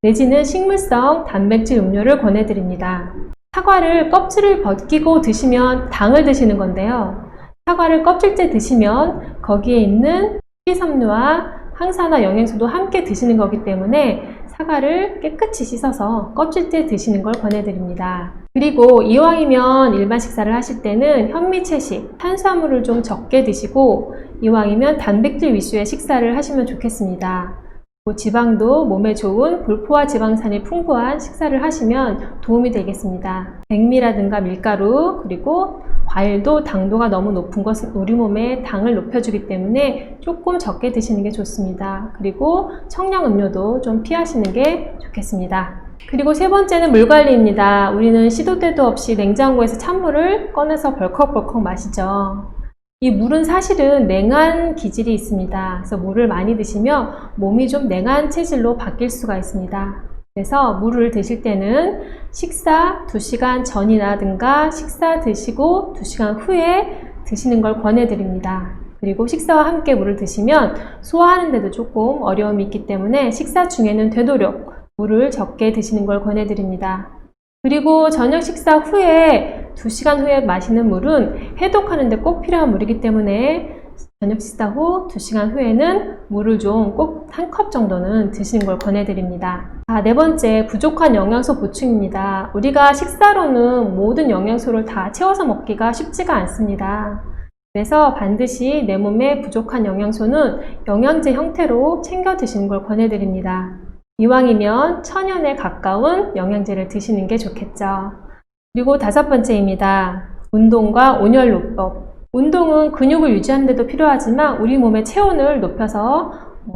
내지는 식물성 단백질 음료를 권해드립니다. 사과를 껍질을 벗기고 드시면 당을 드시는 건데요. 사과를 껍질째 드시면 거기에 있는 식이섬유와 항산화 영양소도 함께 드시는 거기 때문에 사과를 깨끗이 씻어서 껍질째 드시는 걸 권해드립니다. 그리고 이왕이면 일반 식사를 하실 때는 현미채식, 탄수화물을 좀 적게 드시고 이왕이면 단백질 위주의 식사를 하시면 좋겠습니다. 지방도 몸에 좋은 불포화 지방산이 풍부한 식사를 하시면 도움이 되겠습니다. 백미라든가 밀가루 그리고 과일도 당도가 너무 높은 것은 우리 몸에 당을 높여주기 때문에 조금 적게 드시는 게 좋습니다. 그리고 청량음료도 좀 피하시는 게 좋겠습니다. 그리고 세 번째는 물 관리입니다. 우리는 시도 때도 없이 냉장고에서 찬물을 꺼내서 벌컥벌컥 마시죠. 이 물은 사실은 냉한 기질이 있습니다. 그래서 물을 많이 드시면 몸이 좀 냉한 체질로 바뀔 수가 있습니다. 그래서 물을 드실 때는 식사 2시간 전이라든가 식사 드시고 2시간 후에 드시는 걸 권해드립니다. 그리고 식사와 함께 물을 드시면 소화하는 데도 조금 어려움이 있기 때문에 식사 중에는 되도록 물을 적게 드시는 걸 권해드립니다. 그리고 저녁 식사 후에 2시간 후에 마시는 물은 해독하는 데 꼭 필요한 물이기 때문에 저녁 식사 후 2시간 후에는 물을 좀 꼭 한 컵 정도는 드시는 걸 권해드립니다. 자, 네 번째, 부족한 영양소 보충입니다. 우리가 식사로는 모든 영양소를 다 채워서 먹기가 쉽지가 않습니다. 그래서 반드시 내 몸에 부족한 영양소는 영양제 형태로 챙겨 드시는 걸 권해드립니다. 이왕이면 천연에 가까운 영양제를 드시는 게 좋겠죠. 그리고 5번째입니다. 운동과 온열요법. 운동은 근육을 유지하는 데도 필요하지만 우리 몸의 체온을 높여서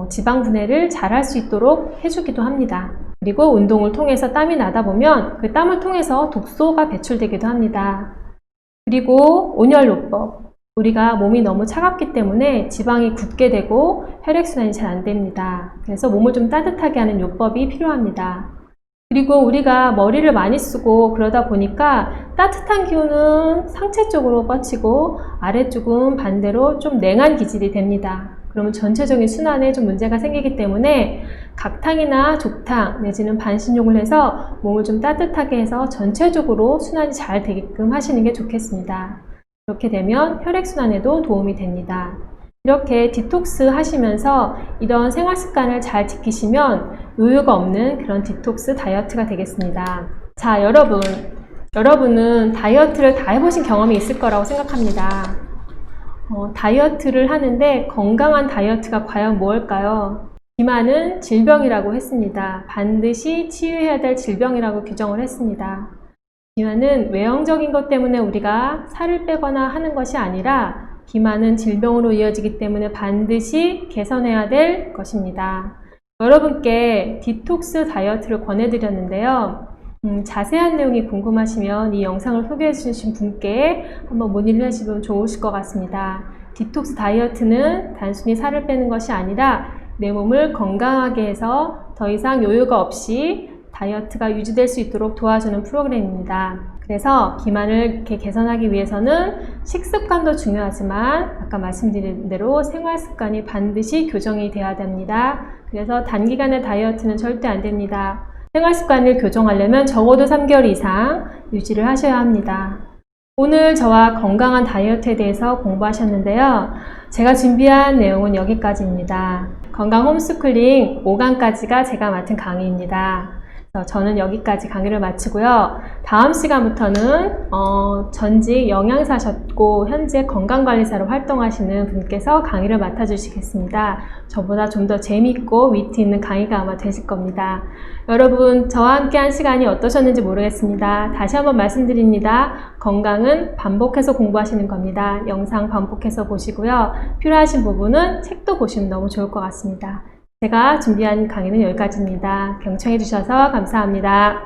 지방 분해를 잘 할 수 있도록 해주기도 합니다. 그리고 운동을 통해서 땀이 나다 보면 그 땀을 통해서 독소가 배출되기도 합니다. 그리고 온열요법. 우리가 몸이 너무 차갑기 때문에 지방이 굳게 되고 혈액순환이 잘 안 됩니다. 그래서 몸을 좀 따뜻하게 하는 요법이 필요합니다. 그리고 우리가 머리를 많이 쓰고 그러다 보니까 따뜻한 기운은 상체 쪽으로 뻗치고 아래쪽은 반대로 좀 냉한 기질이 됩니다. 그러면 전체적인 순환에 좀 문제가 생기기 때문에 각탕이나 족탕 내지는 반신욕을 해서 몸을 좀 따뜻하게 해서 전체적으로 순환이 잘 되게끔 하시는 게 좋겠습니다. 그렇게 되면 혈액순환에도 도움이 됩니다. 이렇게 디톡스 하시면서 이런 생활 습관을 잘 지키시면 요요가 없는 그런 디톡스 다이어트가 되겠습니다. 자, 여러분은 다이어트를 다 해보신 경험이 있을 거라고 생각합니다. 다이어트를 하는데 건강한 다이어트가 과연 무엇일까요? 비만은 질병이라고 했습니다. 반드시 치유해야 될 질병이라고 규정을 했습니다. 비만은 외형적인 것 때문에 우리가 살을 빼거나 하는 것이 아니라 비만은 질병으로 이어지기 때문에 반드시 개선해야 될 것입니다. 여러분께 디톡스 다이어트를 권해드렸는데요. 자세한 내용이 궁금하시면 이 영상을 소개해 주신 분께 한번 문의를 하시면 좋으실 것 같습니다. 디톡스 다이어트는 단순히 살을 빼는 것이 아니라 내 몸을 건강하게 해서 더 이상 요요가 없이 다이어트가 유지될 수 있도록 도와주는 프로그램입니다. 그래서 비만을 이렇게 개선하기 위해서는 식습관도 중요하지만 아까 말씀드린 대로 생활습관이 반드시 교정이 돼야 됩니다. 그래서 단기간의 다이어트는 절대 안 됩니다. 생활습관을 교정하려면 적어도 3개월 이상 유지를 하셔야 합니다. 오늘 저와 건강한 다이어트에 대해서 공부하셨는데요. 제가 준비한 내용은 여기까지입니다. 건강 홈스쿨링 5강까지가 제가 맡은 강의입니다. 저는 여기까지 강의를 마치고요. 다음 시간부터는 전직 영양사셨고 현재 건강관리사로 활동하시는 분께서 강의를 맡아주시겠습니다. 저보다 좀 더 재미있고 위트 있는 강의가 아마 되실 겁니다. 여러분, 저와 함께 한 시간이 어떠셨는지 모르겠습니다. 다시 한번 말씀드립니다. 건강은 반복해서 공부하시는 겁니다. 영상 반복해서 보시고요. 필요하신 부분은 책도 보시면 너무 좋을 것 같습니다. 제가 준비한 강의는 여기까지입니다. 경청해 주셔서 감사합니다.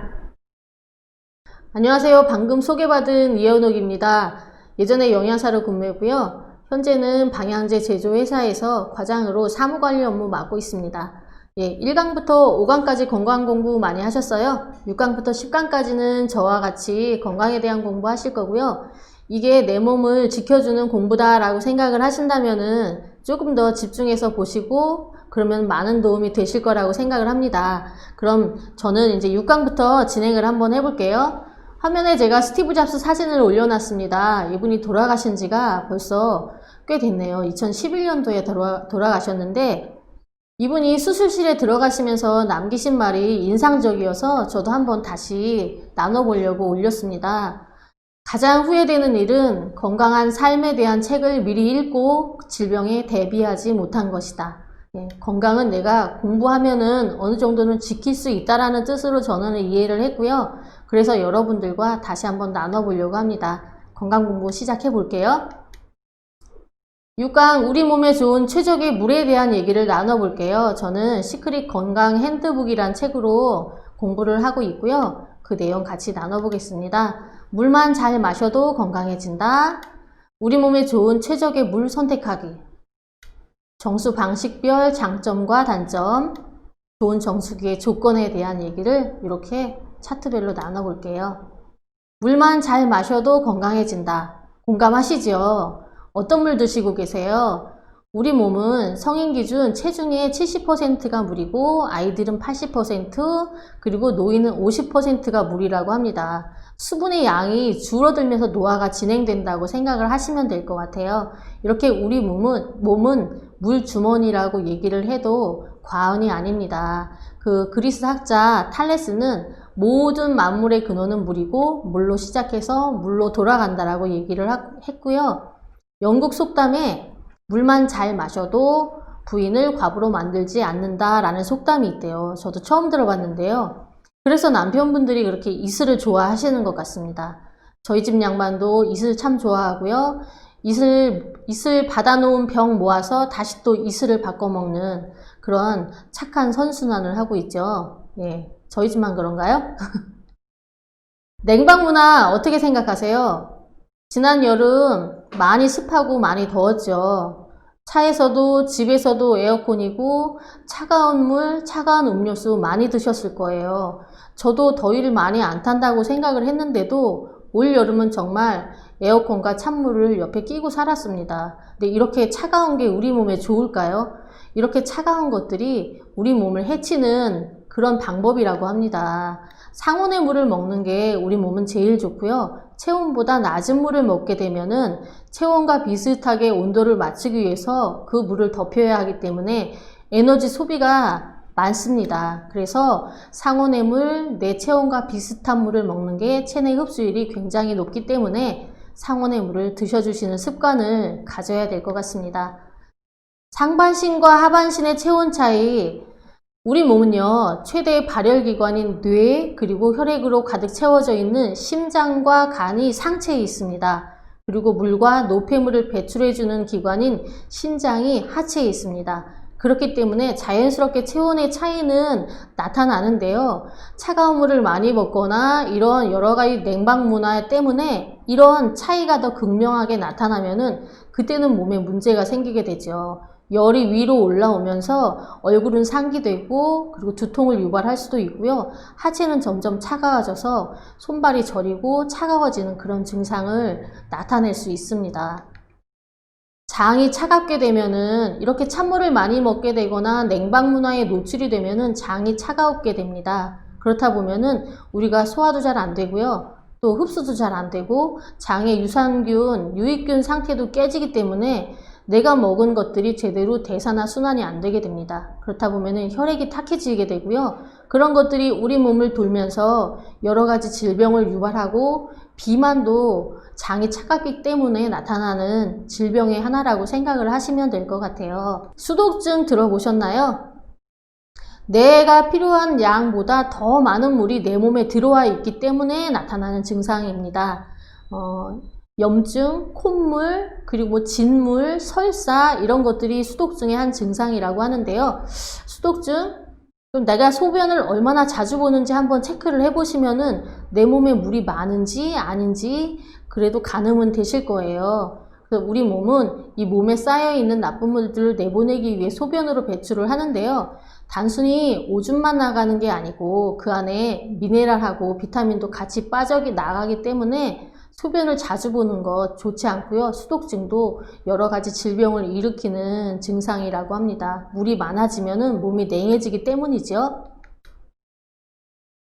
안녕하세요. 방금 소개받은 이현옥입니다. 예전에 영양사로 근무했고요. 현재는 방향제 제조회사에서 과장으로 사무관리 업무 맡고 있습니다. 1강부터 5강까지 건강 공부 많이 하셨어요. 6강부터 10강까지는 저와 같이 건강에 대한 공부 하실 거고요. 이게 내 몸을 지켜주는 공부다라고 생각을 하신다면은 조금 더 집중해서 보시고 그러면 많은 도움이 되실 거라고 생각을 합니다. 그럼 저는 이제 6강부터 진행을 한번 해볼게요. 화면에 제가 스티브 잡스 사진을 올려놨습니다. 이분이 돌아가신 지가 벌써 꽤 됐네요. 2011년도에 돌아가셨는데 이분이 수술실에 들어가시면서 남기신 말이 인상적이어서 저도 한번 다시 나눠보려고 올렸습니다. 가장 후회되는 일은 건강한 삶에 대한 책을 미리 읽고 질병에 대비하지 못한 것이다. 건강은 내가 공부하면은 어느 정도는 지킬 수 있다라는 뜻으로 저는 이해를 했고요. 그래서 여러분들과 다시 한번 나눠보려고 합니다. 건강 공부 시작해 볼게요. 6강 우리 몸에 좋은 최적의 물에 대한 얘기를 나눠볼게요. 저는 시크릿 건강 핸드북이란 책으로 공부를 하고 있고요. 그 내용 같이 나눠보겠습니다. 물만 잘 마셔도 건강해진다. 우리 몸에 좋은 최적의 물 선택하기. 정수 방식별 장점과 단점, 좋은 정수기의 조건에 대한 얘기를 이렇게 차트별로 나눠볼게요. 물만 잘 마셔도 건강해진다. 공감하시죠? 어떤 물 드시고 계세요? 우리 몸은 성인 기준 체중의 70%가 물이고 아이들은 80% 그리고 노인은 50%가 물이라고 합니다. 수분의 양이 줄어들면서 노화가 진행된다고 생각을 하시면 될 것 같아요. 이렇게 우리 몸은 물주머니라고 얘기를 해도 과언이 아닙니다. 그 그리스 학자 탈레스는 모든 만물의 근원은 물이고 물로 시작해서 물로 돌아간다라고 얘기를 했고요. 영국 속담에 물만 잘 마셔도 부인을 과부로 만들지 않는다라는 속담이 있대요. 저도 처음 들어봤는데요. 그래서 남편분들이 그렇게 이슬을 좋아하시는 것 같습니다. 저희 집 양반도 이슬 참 좋아하고요. 이슬 받아놓은 병 모아서 다시 또 이슬을 바꿔 먹는 그런 착한 선순환을 하고 있죠. 예, 저희 집만 그런가요? 냉방 문화 어떻게 생각하세요? 지난 여름 많이 습하고 많이 더웠죠. 차에서도 집에서도 에어컨이고 차가운 물, 차가운 음료수 많이 드셨을 거예요. 저도 더위를 많이 안 탄다고 생각을 했는데도 올 여름은 정말 에어컨과 찬물을 옆에 끼고 살았습니다. 근데 이렇게 차가운 게 우리 몸에 좋을까요? 이렇게 차가운 것들이 우리 몸을 해치는 그런 방법이라고 합니다. 상온의 물을 먹는 게 우리 몸은 제일 좋고요. 체온보다 낮은 물을 먹게 되면은 체온과 비슷하게 온도를 맞추기 위해서 그 물을 덮여야 하기 때문에 에너지 소비가 많습니다. 그래서 상온의 물, 내 체온과 비슷한 물을 먹는 게 체내 흡수율이 굉장히 높기 때문에 상온의 물을 드셔주시는 습관을 가져야 될 것 같습니다. 상반신과 하반신의 체온 차이, 우리 몸은요, 최대의 발열기관인 뇌 그리고 혈액으로 가득 채워져 있는 심장과 간이 상체에 있습니다. 그리고 물과 노폐물을 배출해주는 기관인 심장이 하체에 있습니다. 그렇기 때문에 자연스럽게 체온의 차이는 나타나는데요. 차가운 물을 많이 먹거나 이런 여러 가지 냉방 문화 때문에 이런 차이가 더 극명하게 나타나면은 그때는 몸에 문제가 생기게 되죠. 열이 위로 올라오면서 얼굴은 상기되고 그리고 두통을 유발할 수도 있고요. 하체는 점점 차가워져서 손발이 저리고 차가워지는 그런 증상을 나타낼 수 있습니다. 장이 차갑게 되면은 이렇게 찬물을 많이 먹게 되거나 냉방 문화에 노출이 되면은 장이 차가웠게 됩니다. 그렇다 보면은 우리가 소화도 잘 안 되고요. 또 흡수도 잘 안 되고 장의 유산균, 유익균 상태도 깨지기 때문에 내가 먹은 것들이 제대로 대사나 순환이 안 되게 됩니다. 그렇다 보면은 혈액이 탁해지게 되고요. 그런 것들이 우리 몸을 돌면서 여러 가지 질병을 유발하고 비만도 장이 차갑기 때문에 나타나는 질병의 하나라고 생각을 하시면 될 것 같아요. 수독증 들어보셨나요? 내가 필요한 양보다 더 많은 물이 내 몸에 들어와 있기 때문에 나타나는 증상입니다. 염증, 콧물, 그리고 진물, 설사 이런 것들이 수독증의 한 증상이라고 하는데요. 수독증, 그럼 내가 소변을 얼마나 자주 보는지 한번 체크를 해보시면은 내 몸에 물이 많은지 아닌지 그래도 가늠은 되실 거예요. 그래서 우리 몸은 이 몸에 쌓여있는 나쁜 물들을 내보내기 위해 소변으로 배출을 하는데요. 단순히 오줌만 나가는 게 아니고 그 안에 미네랄하고 비타민도 같이 나가기 때문에 소변을 자주 보는 것 좋지 않고요. 수독증도 여러 가지 질병을 일으키는 증상이라고 합니다. 물이 많아지면 몸이 냉해지기 때문이죠.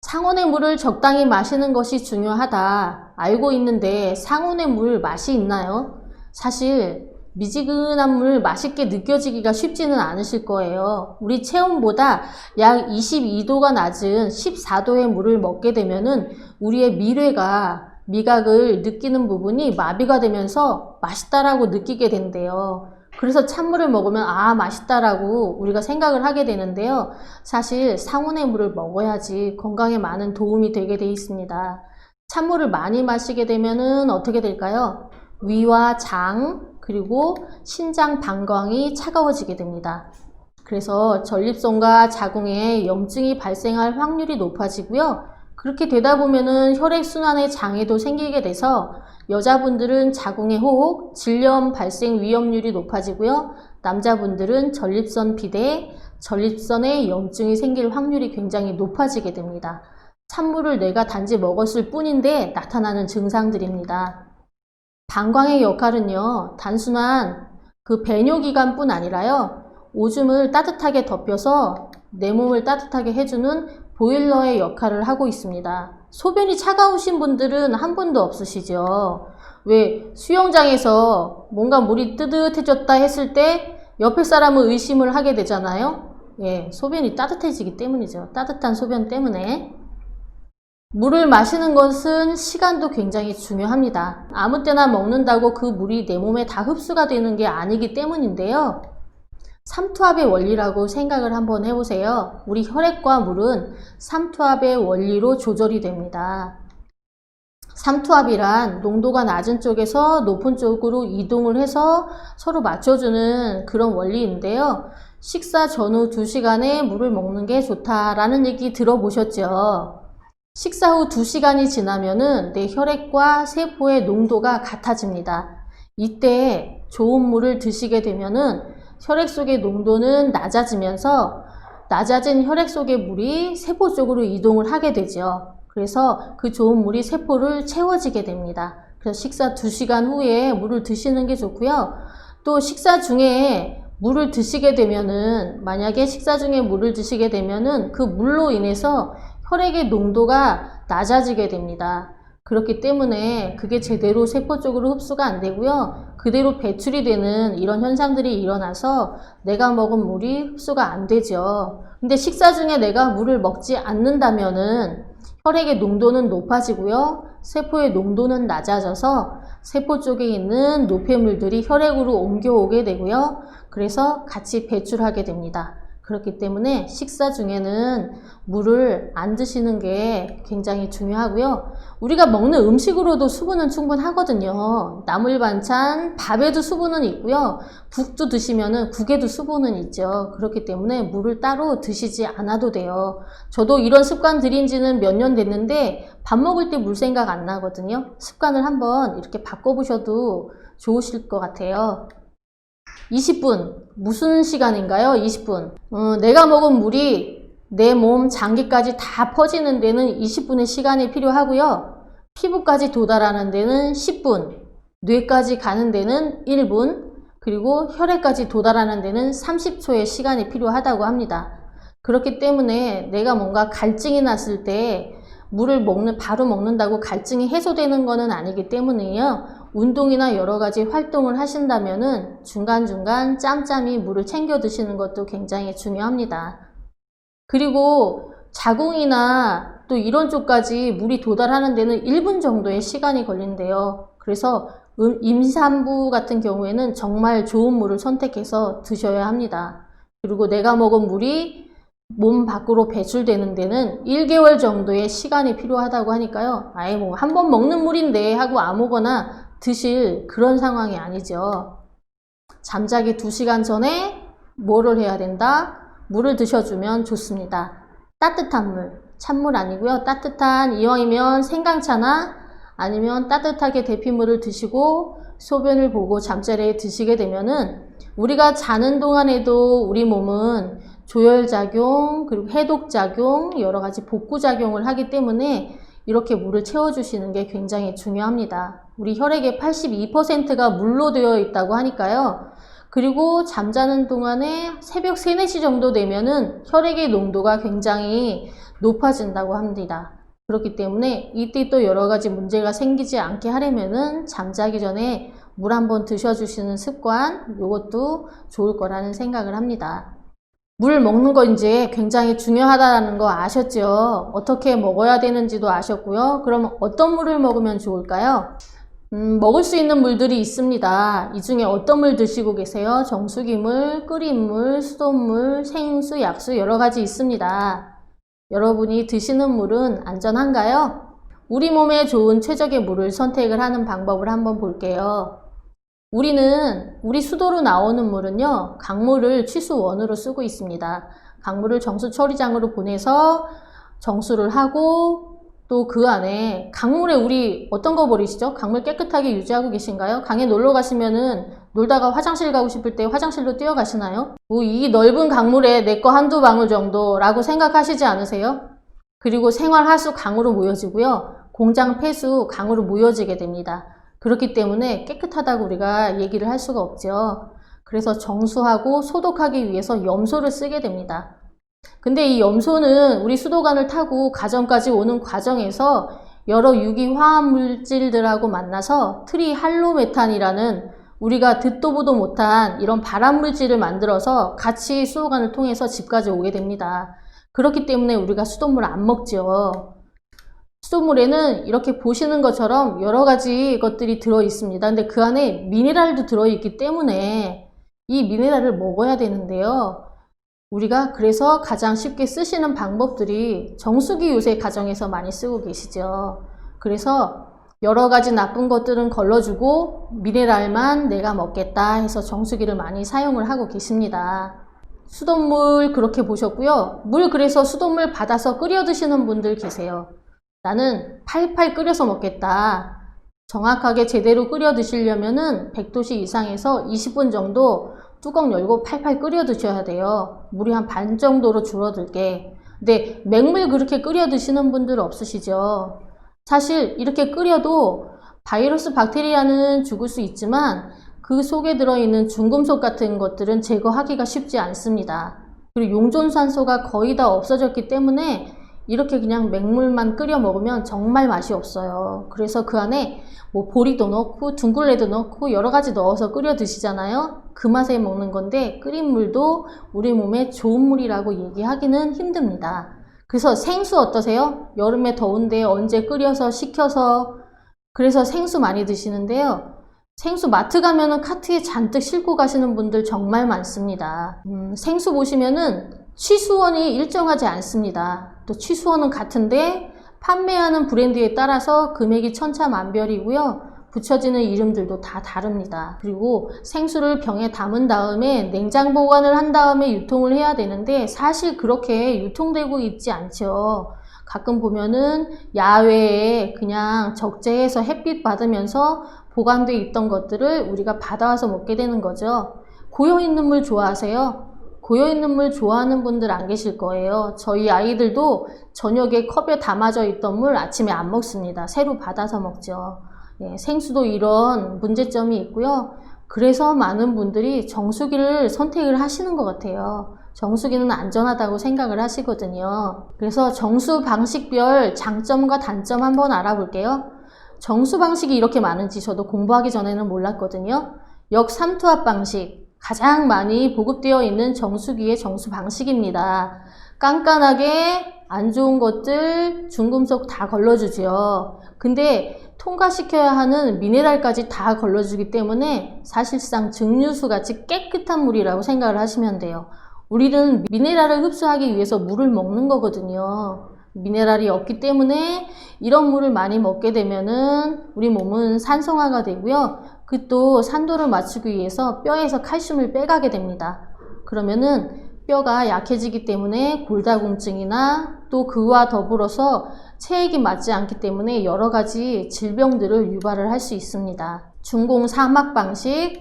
상온의 물을 적당히 마시는 것이 중요하다 알고 있는데 상온의 물 맛이 있나요? 사실 미지근한 물 맛있게 느껴지기가 쉽지는 않으실 거예요. 우리 체온보다 약 22도가 낮은 14도의 물을 먹게 되면은 우리의 미각을 느끼는 부분이 마비가 되면서 맛있다라고 느끼게 된대요. 그래서 찬물을 먹으면 맛있다라고 우리가 생각을 하게 되는데요. 사실 상온의 물을 먹어야지 건강에 많은 도움이 되게 돼 있습니다. 찬물을 많이 마시게 되면은 어떻게 될까요? 위와 장 그리고 신장 방광이 차가워지게 됩니다. 그래서 전립선과 자궁에 염증이 발생할 확률이 높아지고요. 그렇게 되다 보면은 혈액순환에 장애도 생기게 돼서 여자분들은 자궁의 혹, 질염 발생 위험률이 높아지고요. 남자분들은 전립선 비대, 전립선에 염증이 생길 확률이 굉장히 높아지게 됩니다. 찬물을 내가 단지 먹었을 뿐인데 나타나는 증상들입니다. 방광의 역할은요, 단순한 그 배뇨기관뿐 아니라요, 오줌을 따뜻하게 덮여서 내 몸을 따뜻하게 해주는 보일러의 역할을 하고 있습니다. 소변이 차가우신 분들은 한 분도 없으시죠? 왜 수영장에서 뭔가 물이 뜨뜻해졌다 했을 때 옆에 사람은 의심을 하게 되잖아요? 예, 소변이 따뜻해지기 때문이죠. 따뜻한 소변 때문에. 물을 마시는 것은 시간도 굉장히 중요합니다. 아무 때나 먹는다고 그 물이 내 몸에 다 흡수가 되는 게 아니기 때문인데요. 삼투압의 원리라고 생각을 한번 해보세요. 우리 혈액과 물은 삼투압의 원리로 조절이 됩니다. 삼투압이란 농도가 낮은 쪽에서 높은 쪽으로 이동을 해서 서로 맞춰주는 그런 원리인데요. 식사 전후 2시간에 물을 먹는 게 좋다라는 얘기 들어보셨죠? 식사 후 2시간이 지나면은 내 혈액과 세포의 농도가 같아집니다. 이때 좋은 물을 드시게 되면은 혈액 속의 농도는 낮아지면서 낮아진 혈액 속의 물이 세포 쪽으로 이동을 하게 되죠. 그래서 그 좋은 물이 세포를 채워지게 됩니다. 그래서 식사 2시간 후에 물을 드시는 게 좋고요. 또 식사 중에 물을 드시게 되면은, 만약에 식사 중에 물을 드시게 되면은 그 물로 인해서 혈액의 농도가 낮아지게 됩니다. 그렇기 때문에 그게 제대로 세포 쪽으로 흡수가 안 되고요. 그대로 배출이 되는 이런 현상들이 일어나서 내가 먹은 물이 흡수가 안 되죠. 근데 식사 중에 내가 물을 먹지 않는다면은 혈액의 농도는 높아지고요. 세포의 농도는 낮아져서 세포 쪽에 있는 노폐물들이 혈액으로 옮겨오게 되고요. 그래서 같이 배출하게 됩니다. 그렇기 때문에 식사 중에는 물을 안 드시는 게 굉장히 중요하고요. 우리가 먹는 음식으로도 수분은 충분하거든요. 나물 반찬, 밥에도 수분은 있고요. 국도 드시면은 국에도 수분은 있죠. 그렇기 때문에 물을 따로 드시지 않아도 돼요. 저도 이런 습관 들인 지는 몇 년 됐는데 밥 먹을 때 물 생각 안 나거든요. 습관을 한번 이렇게 바꿔보셔도 좋으실 것 같아요. 20분. 무슨 시간인가요? 20분. 내가 먹은 물이 내 몸 장기까지 다 퍼지는 데는 20분의 시간이 필요하고요. 피부까지 도달하는 데는 10분, 뇌까지 가는 데는 1분, 그리고 혈액까지 도달하는 데는 30초의 시간이 필요하다고 합니다. 그렇기 때문에 내가 뭔가 갈증이 났을 때 물을 바로 먹는다고 갈증이 해소되는 것은 아니기 때문에요. 운동이나 여러 가지 활동을 하신다면은 중간중간 짬짬이 물을 챙겨 드시는 것도 굉장히 중요합니다. 그리고 자궁이나 또 이런 쪽까지 물이 도달하는 데는 1분 정도의 시간이 걸린대요. 그래서 임산부 같은 경우에는 정말 좋은 물을 선택해서 드셔야 합니다. 그리고 내가 먹은 물이 몸 밖으로 배출되는 데는 1개월 정도의 시간이 필요하다고 하니까요. 아예 뭐 한 번 먹는 물인데 하고 아무거나 드실 그런 상황이 아니죠. 잠자기 2시간 전에 뭐를 해야 된다? 물을 드셔주면 좋습니다. 따뜻한 물, 찬물 아니고요. 따뜻한, 이왕이면 생강차나 아니면 따뜻하게 데핀 물을 드시고 소변을 보고 잠자리에 드시게 되면은 우리가 자는 동안에도 우리 몸은 조혈작용, 그리고 해독작용, 여러 가지 복구작용을 하기 때문에 이렇게 물을 채워주시는 게 굉장히 중요합니다. 우리 혈액의 82%가 물로 되어 있다고 하니까요. 그리고 잠자는 동안에 새벽 3, 4시 정도 되면은 혈액의 농도가 굉장히 높아진다고 합니다. 그렇기 때문에 이때 또 여러 가지 문제가 생기지 않게 하려면은 잠자기 전에 물 한번 드셔주시는 습관, 이것도 좋을 거라는 생각을 합니다. 물 먹는 거 이제 굉장히 중요하다는 거 아셨죠? 어떻게 먹어야 되는지도 아셨고요. 그럼 어떤 물을 먹으면 좋을까요? 먹을 수 있는 물들이 있습니다. 이 중에 어떤 물 드시고 계세요? 정수기물, 끓인 물, 수돗물, 생수, 약수 여러 가지 있습니다. 여러분이 드시는 물은 안전한가요? 우리 몸에 좋은 최적의 물을 선택을 하는 방법을 한번 볼게요. 우리 수도로 나오는 물은요, 강물을 취수원으로 쓰고 있습니다. 강물을 정수 처리장으로 보내서 정수를 하고 또 그 안에 강물에 우리 어떤 거 버리시죠? 강물 깨끗하게 유지하고 계신가요? 강에 놀러 가시면은 놀다가 화장실 가고 싶을 때 화장실로 뛰어가시나요? 뭐 이 넓은 강물에 내 거 한두 방울 정도라고 생각하시지 않으세요? 그리고 생활하수 강으로 모여지고요. 공장 폐수 강으로 모여지게 됩니다. 그렇기 때문에 깨끗하다고 우리가 얘기를 할 수가 없죠. 그래서 정수하고 소독하기 위해서 염소를 쓰게 됩니다. 근데 이 염소는 우리 수도관을 타고 가정까지 오는 과정에서 여러 유기 화합물질들하고 만나서 트리할로메탄이라는 우리가 듣도 보도 못한 이런 발암물질을 만들어서 같이 수도관을 통해서 집까지 오게 됩니다. 그렇기 때문에 우리가 수돗물을 안 먹죠. 수돗물에는 이렇게 보시는 것처럼 여러 가지 것들이 들어 있습니다. 근데 그 안에 미네랄도 들어 있기 때문에 이 미네랄을 먹어야 되는데요. 우리가 그래서 가장 쉽게 쓰시는 방법들이 정수기 요새 가정에서 많이 쓰고 계시죠. 그래서 여러 가지 나쁜 것들은 걸러주고 미네랄만 내가 먹겠다 해서 정수기를 많이 사용을 하고 계십니다. 수돗물 그렇게 보셨고요. 물 그래서 수돗물 받아서 끓여 드시는 분들 계세요. 나는 팔팔 끓여서 먹겠다. 정확하게 제대로 끓여 드시려면은 100도씨 이상에서 20분 정도 뚜껑 열고 팔팔 끓여 드셔야 돼요. 물이 한 반 정도로 줄어들게. 근데 맹물 그렇게 끓여 드시는 분들 없으시죠? 사실 이렇게 끓여도 바이러스 박테리아는 죽을 수 있지만 그 속에 들어있는 중금속 같은 것들은 제거하기가 쉽지 않습니다. 그리고 용존산소가 거의 다 없어졌기 때문에 이렇게 그냥 맹물만 끓여 먹으면 정말 맛이 없어요. 그래서 그 안에 뭐 보리도 넣고 둥글레도 넣고 여러 가지 넣어서 끓여 드시잖아요. 그 맛에 먹는 건데 끓인 물도 우리 몸에 좋은 물이라고 얘기하기는 힘듭니다. 그래서 생수 어떠세요? 여름에 더운데 언제 끓여서 식혀서 그래서 생수 많이 드시는데요. 생수 마트 가면은 카트에 잔뜩 싣고 가시는 분들 정말 많습니다. 생수 보시면은 취수원이 일정하지 않습니다. 또 취수원은 같은데 판매하는 브랜드에 따라서 금액이 천차만별이고요. 붙여지는 이름들도 다 다릅니다. 그리고 생수를 병에 담은 다음에 냉장 보관을 한 다음에 유통을 해야 되는데 사실 그렇게 유통되고 있지 않죠. 가끔 보면은 야외에 그냥 적재해서 햇빛 받으면서 보관돼 있던 것들을 우리가 받아와서 먹게 되는 거죠. 고여있는 물 좋아하세요? 고여있는 물 좋아하는 분들 안 계실 거예요. 저희 아이들도 저녁에 컵에 담아져 있던 물 아침에 안 먹습니다. 새로 받아서 먹죠. 예, 생수도 이런 문제점이 있고요. 그래서 많은 분들이 정수기를 선택을 하시는 것 같아요. 정수기는 안전하다고 생각을 하시거든요. 그래서 정수 방식별 장점과 단점 한번 알아볼게요. 정수 방식이 이렇게 많은지 저도 공부하기 전에는 몰랐거든요. 역삼투압 방식. 가장 많이 보급되어 있는 정수기의 정수 방식입니다. 깐깐하게 안 좋은 것들 중금속 다 걸러주죠. 근데 통과시켜야 하는 미네랄까지 다 걸러주기 때문에 사실상 증류수 같이 깨끗한 물이라고 생각을 하시면 돼요. 우리는 미네랄을 흡수하기 위해서 물을 먹는 거거든요. 미네랄이 없기 때문에 이런 물을 많이 먹게 되면은 우리 몸은 산성화가 되고요. 그 또 산도를 맞추기 위해서 뼈에서 칼슘을 빼가게 됩니다. 그러면은 뼈가 약해지기 때문에 골다공증이나 또 그와 더불어서 체액이 맞지 않기 때문에 여러 가지 질병들을 유발을 할 수 있습니다. 중공 사막 방식.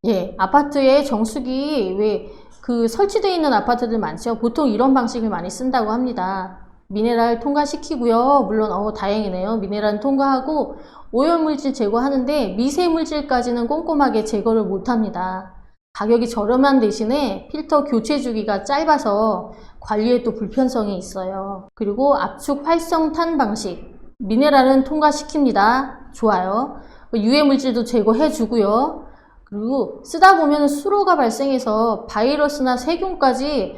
예, 아파트에 정수기 왜 그 설치되어 있는 아파트들 많죠. 보통 이런 방식을 많이 쓴다고 합니다. 미네랄 통과시키고요. 물론 다행이네요. 미네랄 통과하고 오염물질 제거하는데 미세물질까지는 꼼꼼하게 제거를 못합니다. 가격이 저렴한 대신에 필터 교체 주기가 짧아서 관리에 또 불편성이 있어요. 그리고 압축 활성탄 방식. 미네랄은 통과시킵니다. 좋아요. 유해물질도 제거해 주고요. 그리고 쓰다 보면 수로가 발생해서 바이러스나 세균까지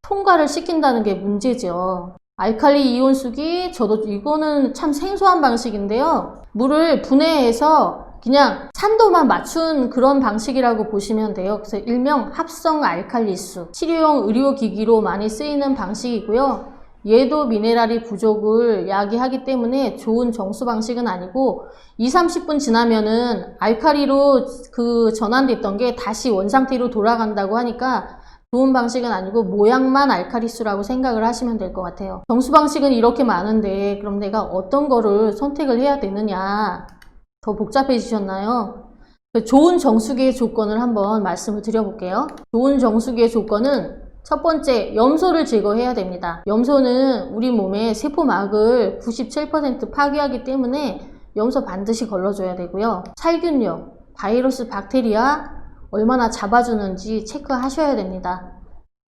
통과를 시킨다는 게 문제죠. 알칼리 이온수기, 저도 이거는 참 생소한 방식인데요. 물을 분해해서 그냥 산도만 맞춘 그런 방식이라고 보시면 돼요. 그래서 일명 합성 알칼리수, 치료용 의료기기로 많이 쓰이는 방식이고요. 얘도 미네랄이 부족을 야기하기 때문에 좋은 정수 방식은 아니고 20-30분 지나면은 알칼리로 그 전환됐던 게 다시 원상태로 돌아간다고 하니까 좋은 방식은 아니고 모양만 알칼리수라고 생각을 하시면 될 것 같아요. 정수 방식은 이렇게 많은데 그럼 내가 어떤 거를 선택을 해야 되느냐, 더 복잡해지셨나요? 좋은 정수기의 조건을 한번 말씀을 드려볼게요. 좋은 정수기의 조건은 첫 번째, 염소를 제거해야 됩니다. 염소는 우리 몸의 세포막을 97% 파괴하기 때문에 염소 반드시 걸러줘야 되고요. 살균력, 바이러스, 박테리아 얼마나 잡아주는지 체크하셔야 됩니다.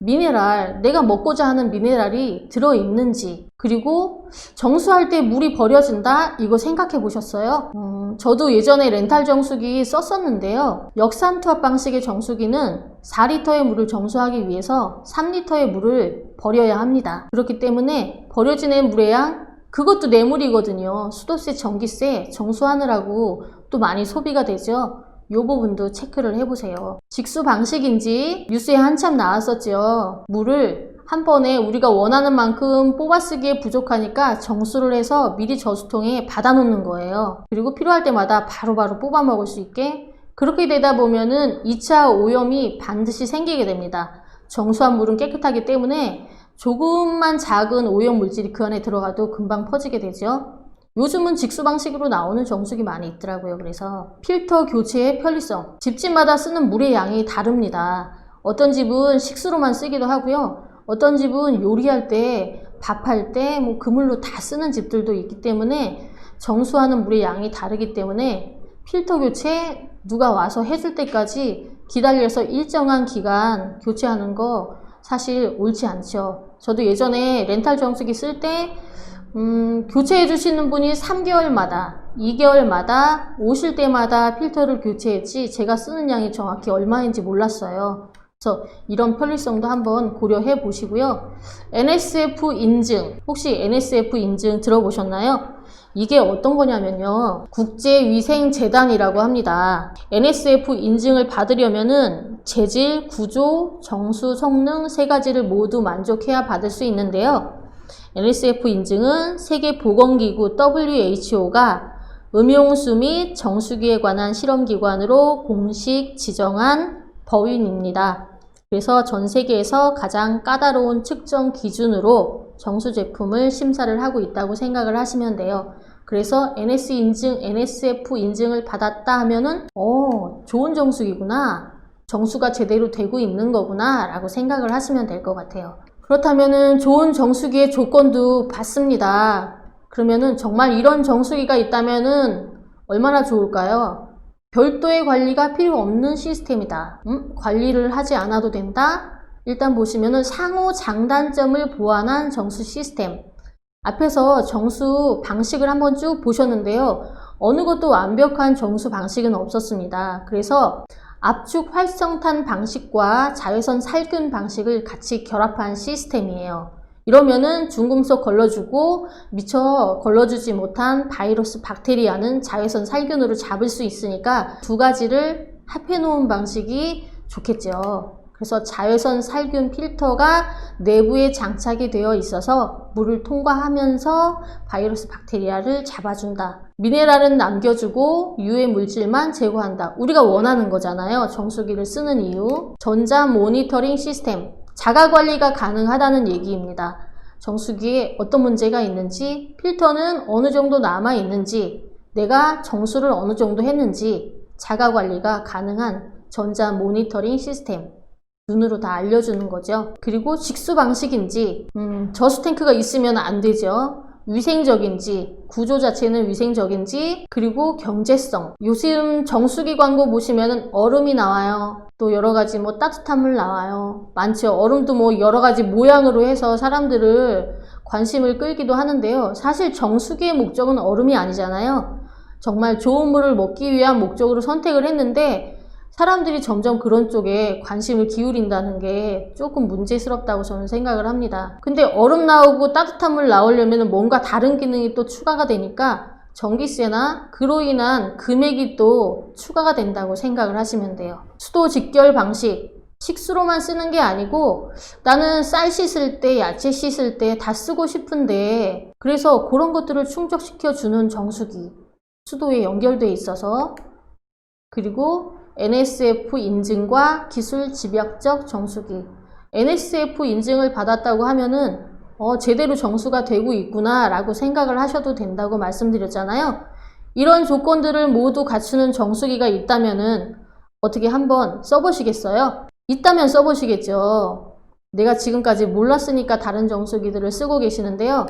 미네랄, 내가 먹고자 하는 미네랄이 들어있는지, 그리고 정수할 때 물이 버려진다? 이거 생각해 보셨어요? 저도 예전에 렌탈 정수기 썼었는데요. 역삼투압 방식의 정수기는 4리터의 물을 정수하기 위해서 3리터의 물을 버려야 합니다. 그렇기 때문에 버려지는 물의 양, 그것도 뇌물이거든요. 수도세, 전기세 정수하느라고 또 많이 소비가 되죠. 이 부분도 체크를 해보세요. 직수 방식인지 뉴스에 한참 나왔었죠. 물을 한 번에 우리가 원하는 만큼 뽑아쓰기에 부족하니까 정수를 해서 미리 저수통에 받아 놓는 거예요. 그리고 필요할 때마다 바로바로 뽑아 먹을 수 있게. 그렇게 되다 보면은 2차 오염이 반드시 생기게 됩니다. 정수한 물은 깨끗하기 때문에 조금만 작은 오염 물질이 그 안에 들어가도 금방 퍼지게 되죠. 요즘은 직수 방식으로 나오는 정수기 많이 있더라고요. 그래서 필터 교체의 편리성. 집집마다 쓰는 물의 양이 다릅니다. 어떤 집은 식수로만 쓰기도 하고요. 어떤 집은 요리할 때, 밥할 때 뭐 그물로 다 쓰는 집들도 있기 때문에 정수하는 물의 양이 다르기 때문에 필터 교체 누가 와서 해줄 때까지 기다려서 일정한 기간 교체하는 거 사실 옳지 않죠. 저도 예전에 렌탈 정수기 쓸 때 교체해 주시는 분이 3개월마다, 2개월마다 오실 때마다 필터를 교체했지 제가 쓰는 양이 정확히 얼마인지 몰랐어요. 그래서 이런 편리성도 한번 고려해 보시고요. NSF 인증, 혹시 NSF 인증 들어보셨나요? 이게 어떤 거냐면요. 국제위생재단이라고 합니다. NSF 인증을 받으려면은 재질, 구조, 정수, 성능 세 가지를 모두 만족해야 받을 수 있는데요. NSF 인증은 세계보건기구 WHO가 음용수 및 정수기에 관한 실험기관으로 공식 지정한 법인입니다. 그래서 전 세계에서 가장 까다로운 측정 기준으로 정수 제품을 심사를 하고 있다고 생각을 하시면 돼요. 그래서 NSF 인증을 받았다 하면은 좋은 정수기구나, 정수가 제대로 되고 있는 거구나 라고 생각을 하시면 될 것 같아요. 그렇다면은 좋은 정수기의 조건도 받습니다. 그러면은 정말 이런 정수기가 있다면은 얼마나 좋을까요? 별도의 관리가 필요 없는 시스템이다. 관리를 하지 않아도 된다? 일단 보시면은 상호 장단점을 보완한 정수 시스템. 앞에서 정수 방식을 한번 쭉 보셨는데요. 어느 것도 완벽한 정수 방식은 없었습니다. 그래서 압축 활성탄 방식과 자외선 살균 방식을 같이 결합한 시스템이에요. 이러면은 중금속 걸러주고 미처 걸러주지 못한 바이러스, 박테리아는 자외선 살균으로 잡을 수 있으니까 두 가지를 합해 놓은 방식이 좋겠죠. 그래서 자외선 살균 필터가 내부에 장착이 되어 있어서 물을 통과하면서 바이러스, 박테리아를 잡아준다. 미네랄은 남겨주고 유해 물질만 제거한다. 우리가 원하는 거잖아요. 정수기를 쓰는 이유. 전자 모니터링 시스템. 자가 관리가 가능하다는 얘기입니다. 정수기에 어떤 문제가 있는지, 필터는 어느 정도 남아 있는지, 내가 정수를 어느 정도 했는지 자가 관리가 가능한 전자 모니터링 시스템. 눈으로 다 알려주는 거죠. 그리고 직수 방식인지, 저수 탱크가 있으면 안 되죠. 위생적인지, 구조 자체는 위생적인지, 그리고 경제성. 요즘 정수기 광고 보시면은 얼음이 나와요. 또 여러 가지 뭐 따뜻한 물 나와요. 많죠. 얼음도 뭐 여러 가지 모양으로 해서 사람들을 관심을 끌기도 하는데요. 사실 정수기의 목적은 얼음이 아니잖아요. 정말 좋은 물을 먹기 위한 목적으로 선택을 했는데 사람들이 점점 그런 쪽에 관심을 기울인다는 게 조금 문제스럽다고 저는 생각을 합니다. 근데 얼음 나오고 따뜻한 물 나오려면 뭔가 다른 기능이 또 추가가 되니까 전기세나 그로 인한 금액이 또 추가가 된다고 생각을 하시면 돼요. 수도 직결 방식, 식수로만 쓰는 게 아니고 나는 쌀 씻을 때, 야채 씻을 때 다 쓰고 싶은데 그래서 그런 것들을 충족시켜 주는 정수기, 수도에 연결돼 있어서, 그리고 NSF 인증과 기술 집약적 정수기. NSF 인증을 받았다고 하면은 제대로 정수가 되고 있구나 라고 생각을 하셔도 된다고 말씀드렸잖아요. 이런 조건들을 모두 갖추는 정수기가 있다면은 어떻게 한번 써보시겠어요? 있다면 써보시겠죠. 내가 지금까지 몰랐으니까 다른 정수기들을 쓰고 계시는데요.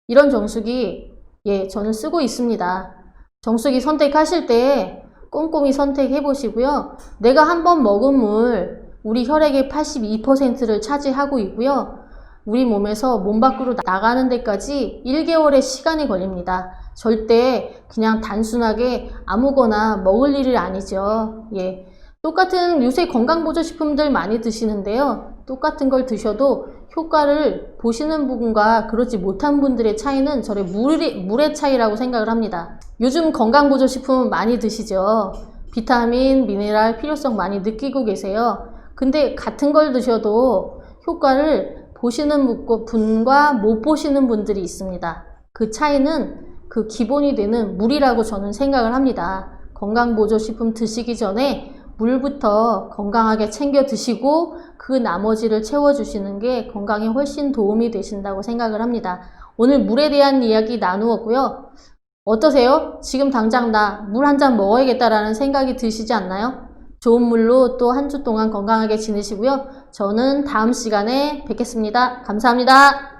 이런 정수기, 저는 쓰고 있습니다. 정수기 선택하실 때 꼼꼼히 선택해 보시고요. 내가 한번 먹은 물, 우리 혈액의 82%를 차지하고 있고요. 우리 몸에서 몸 밖으로 나가는 데까지 1개월의 시간이 걸립니다. 절대 그냥 단순하게 아무거나 먹을 일이 아니죠. 똑같은 요새 건강보조식품들 많이 드시는데요. 똑같은 걸 드셔도 효과를 보시는 분과 그렇지 못한 분들의 차이는 저의 물의 차이라고 생각을 합니다. 요즘 건강보조식품 많이 드시죠? 비타민, 미네랄 필요성 많이 느끼고 계세요. 근데 같은 걸 드셔도 효과를 보시는 분과 못 보시는 분들이 있습니다. 그 차이는 그 기본이 되는 물이라고 저는 생각을 합니다. 건강보조식품 드시기 전에 물부터 건강하게 챙겨 드시고 그 나머지를 채워주시는 게 건강에 훨씬 도움이 되신다고 생각을 합니다. 오늘 물에 대한 이야기 나누었고요. 어떠세요? 지금 당장 나 물 한 잔 먹어야겠다라는 생각이 드시지 않나요? 좋은 물로 또 한 주 동안 건강하게 지내시고요. 저는 다음 시간에 뵙겠습니다. 감사합니다.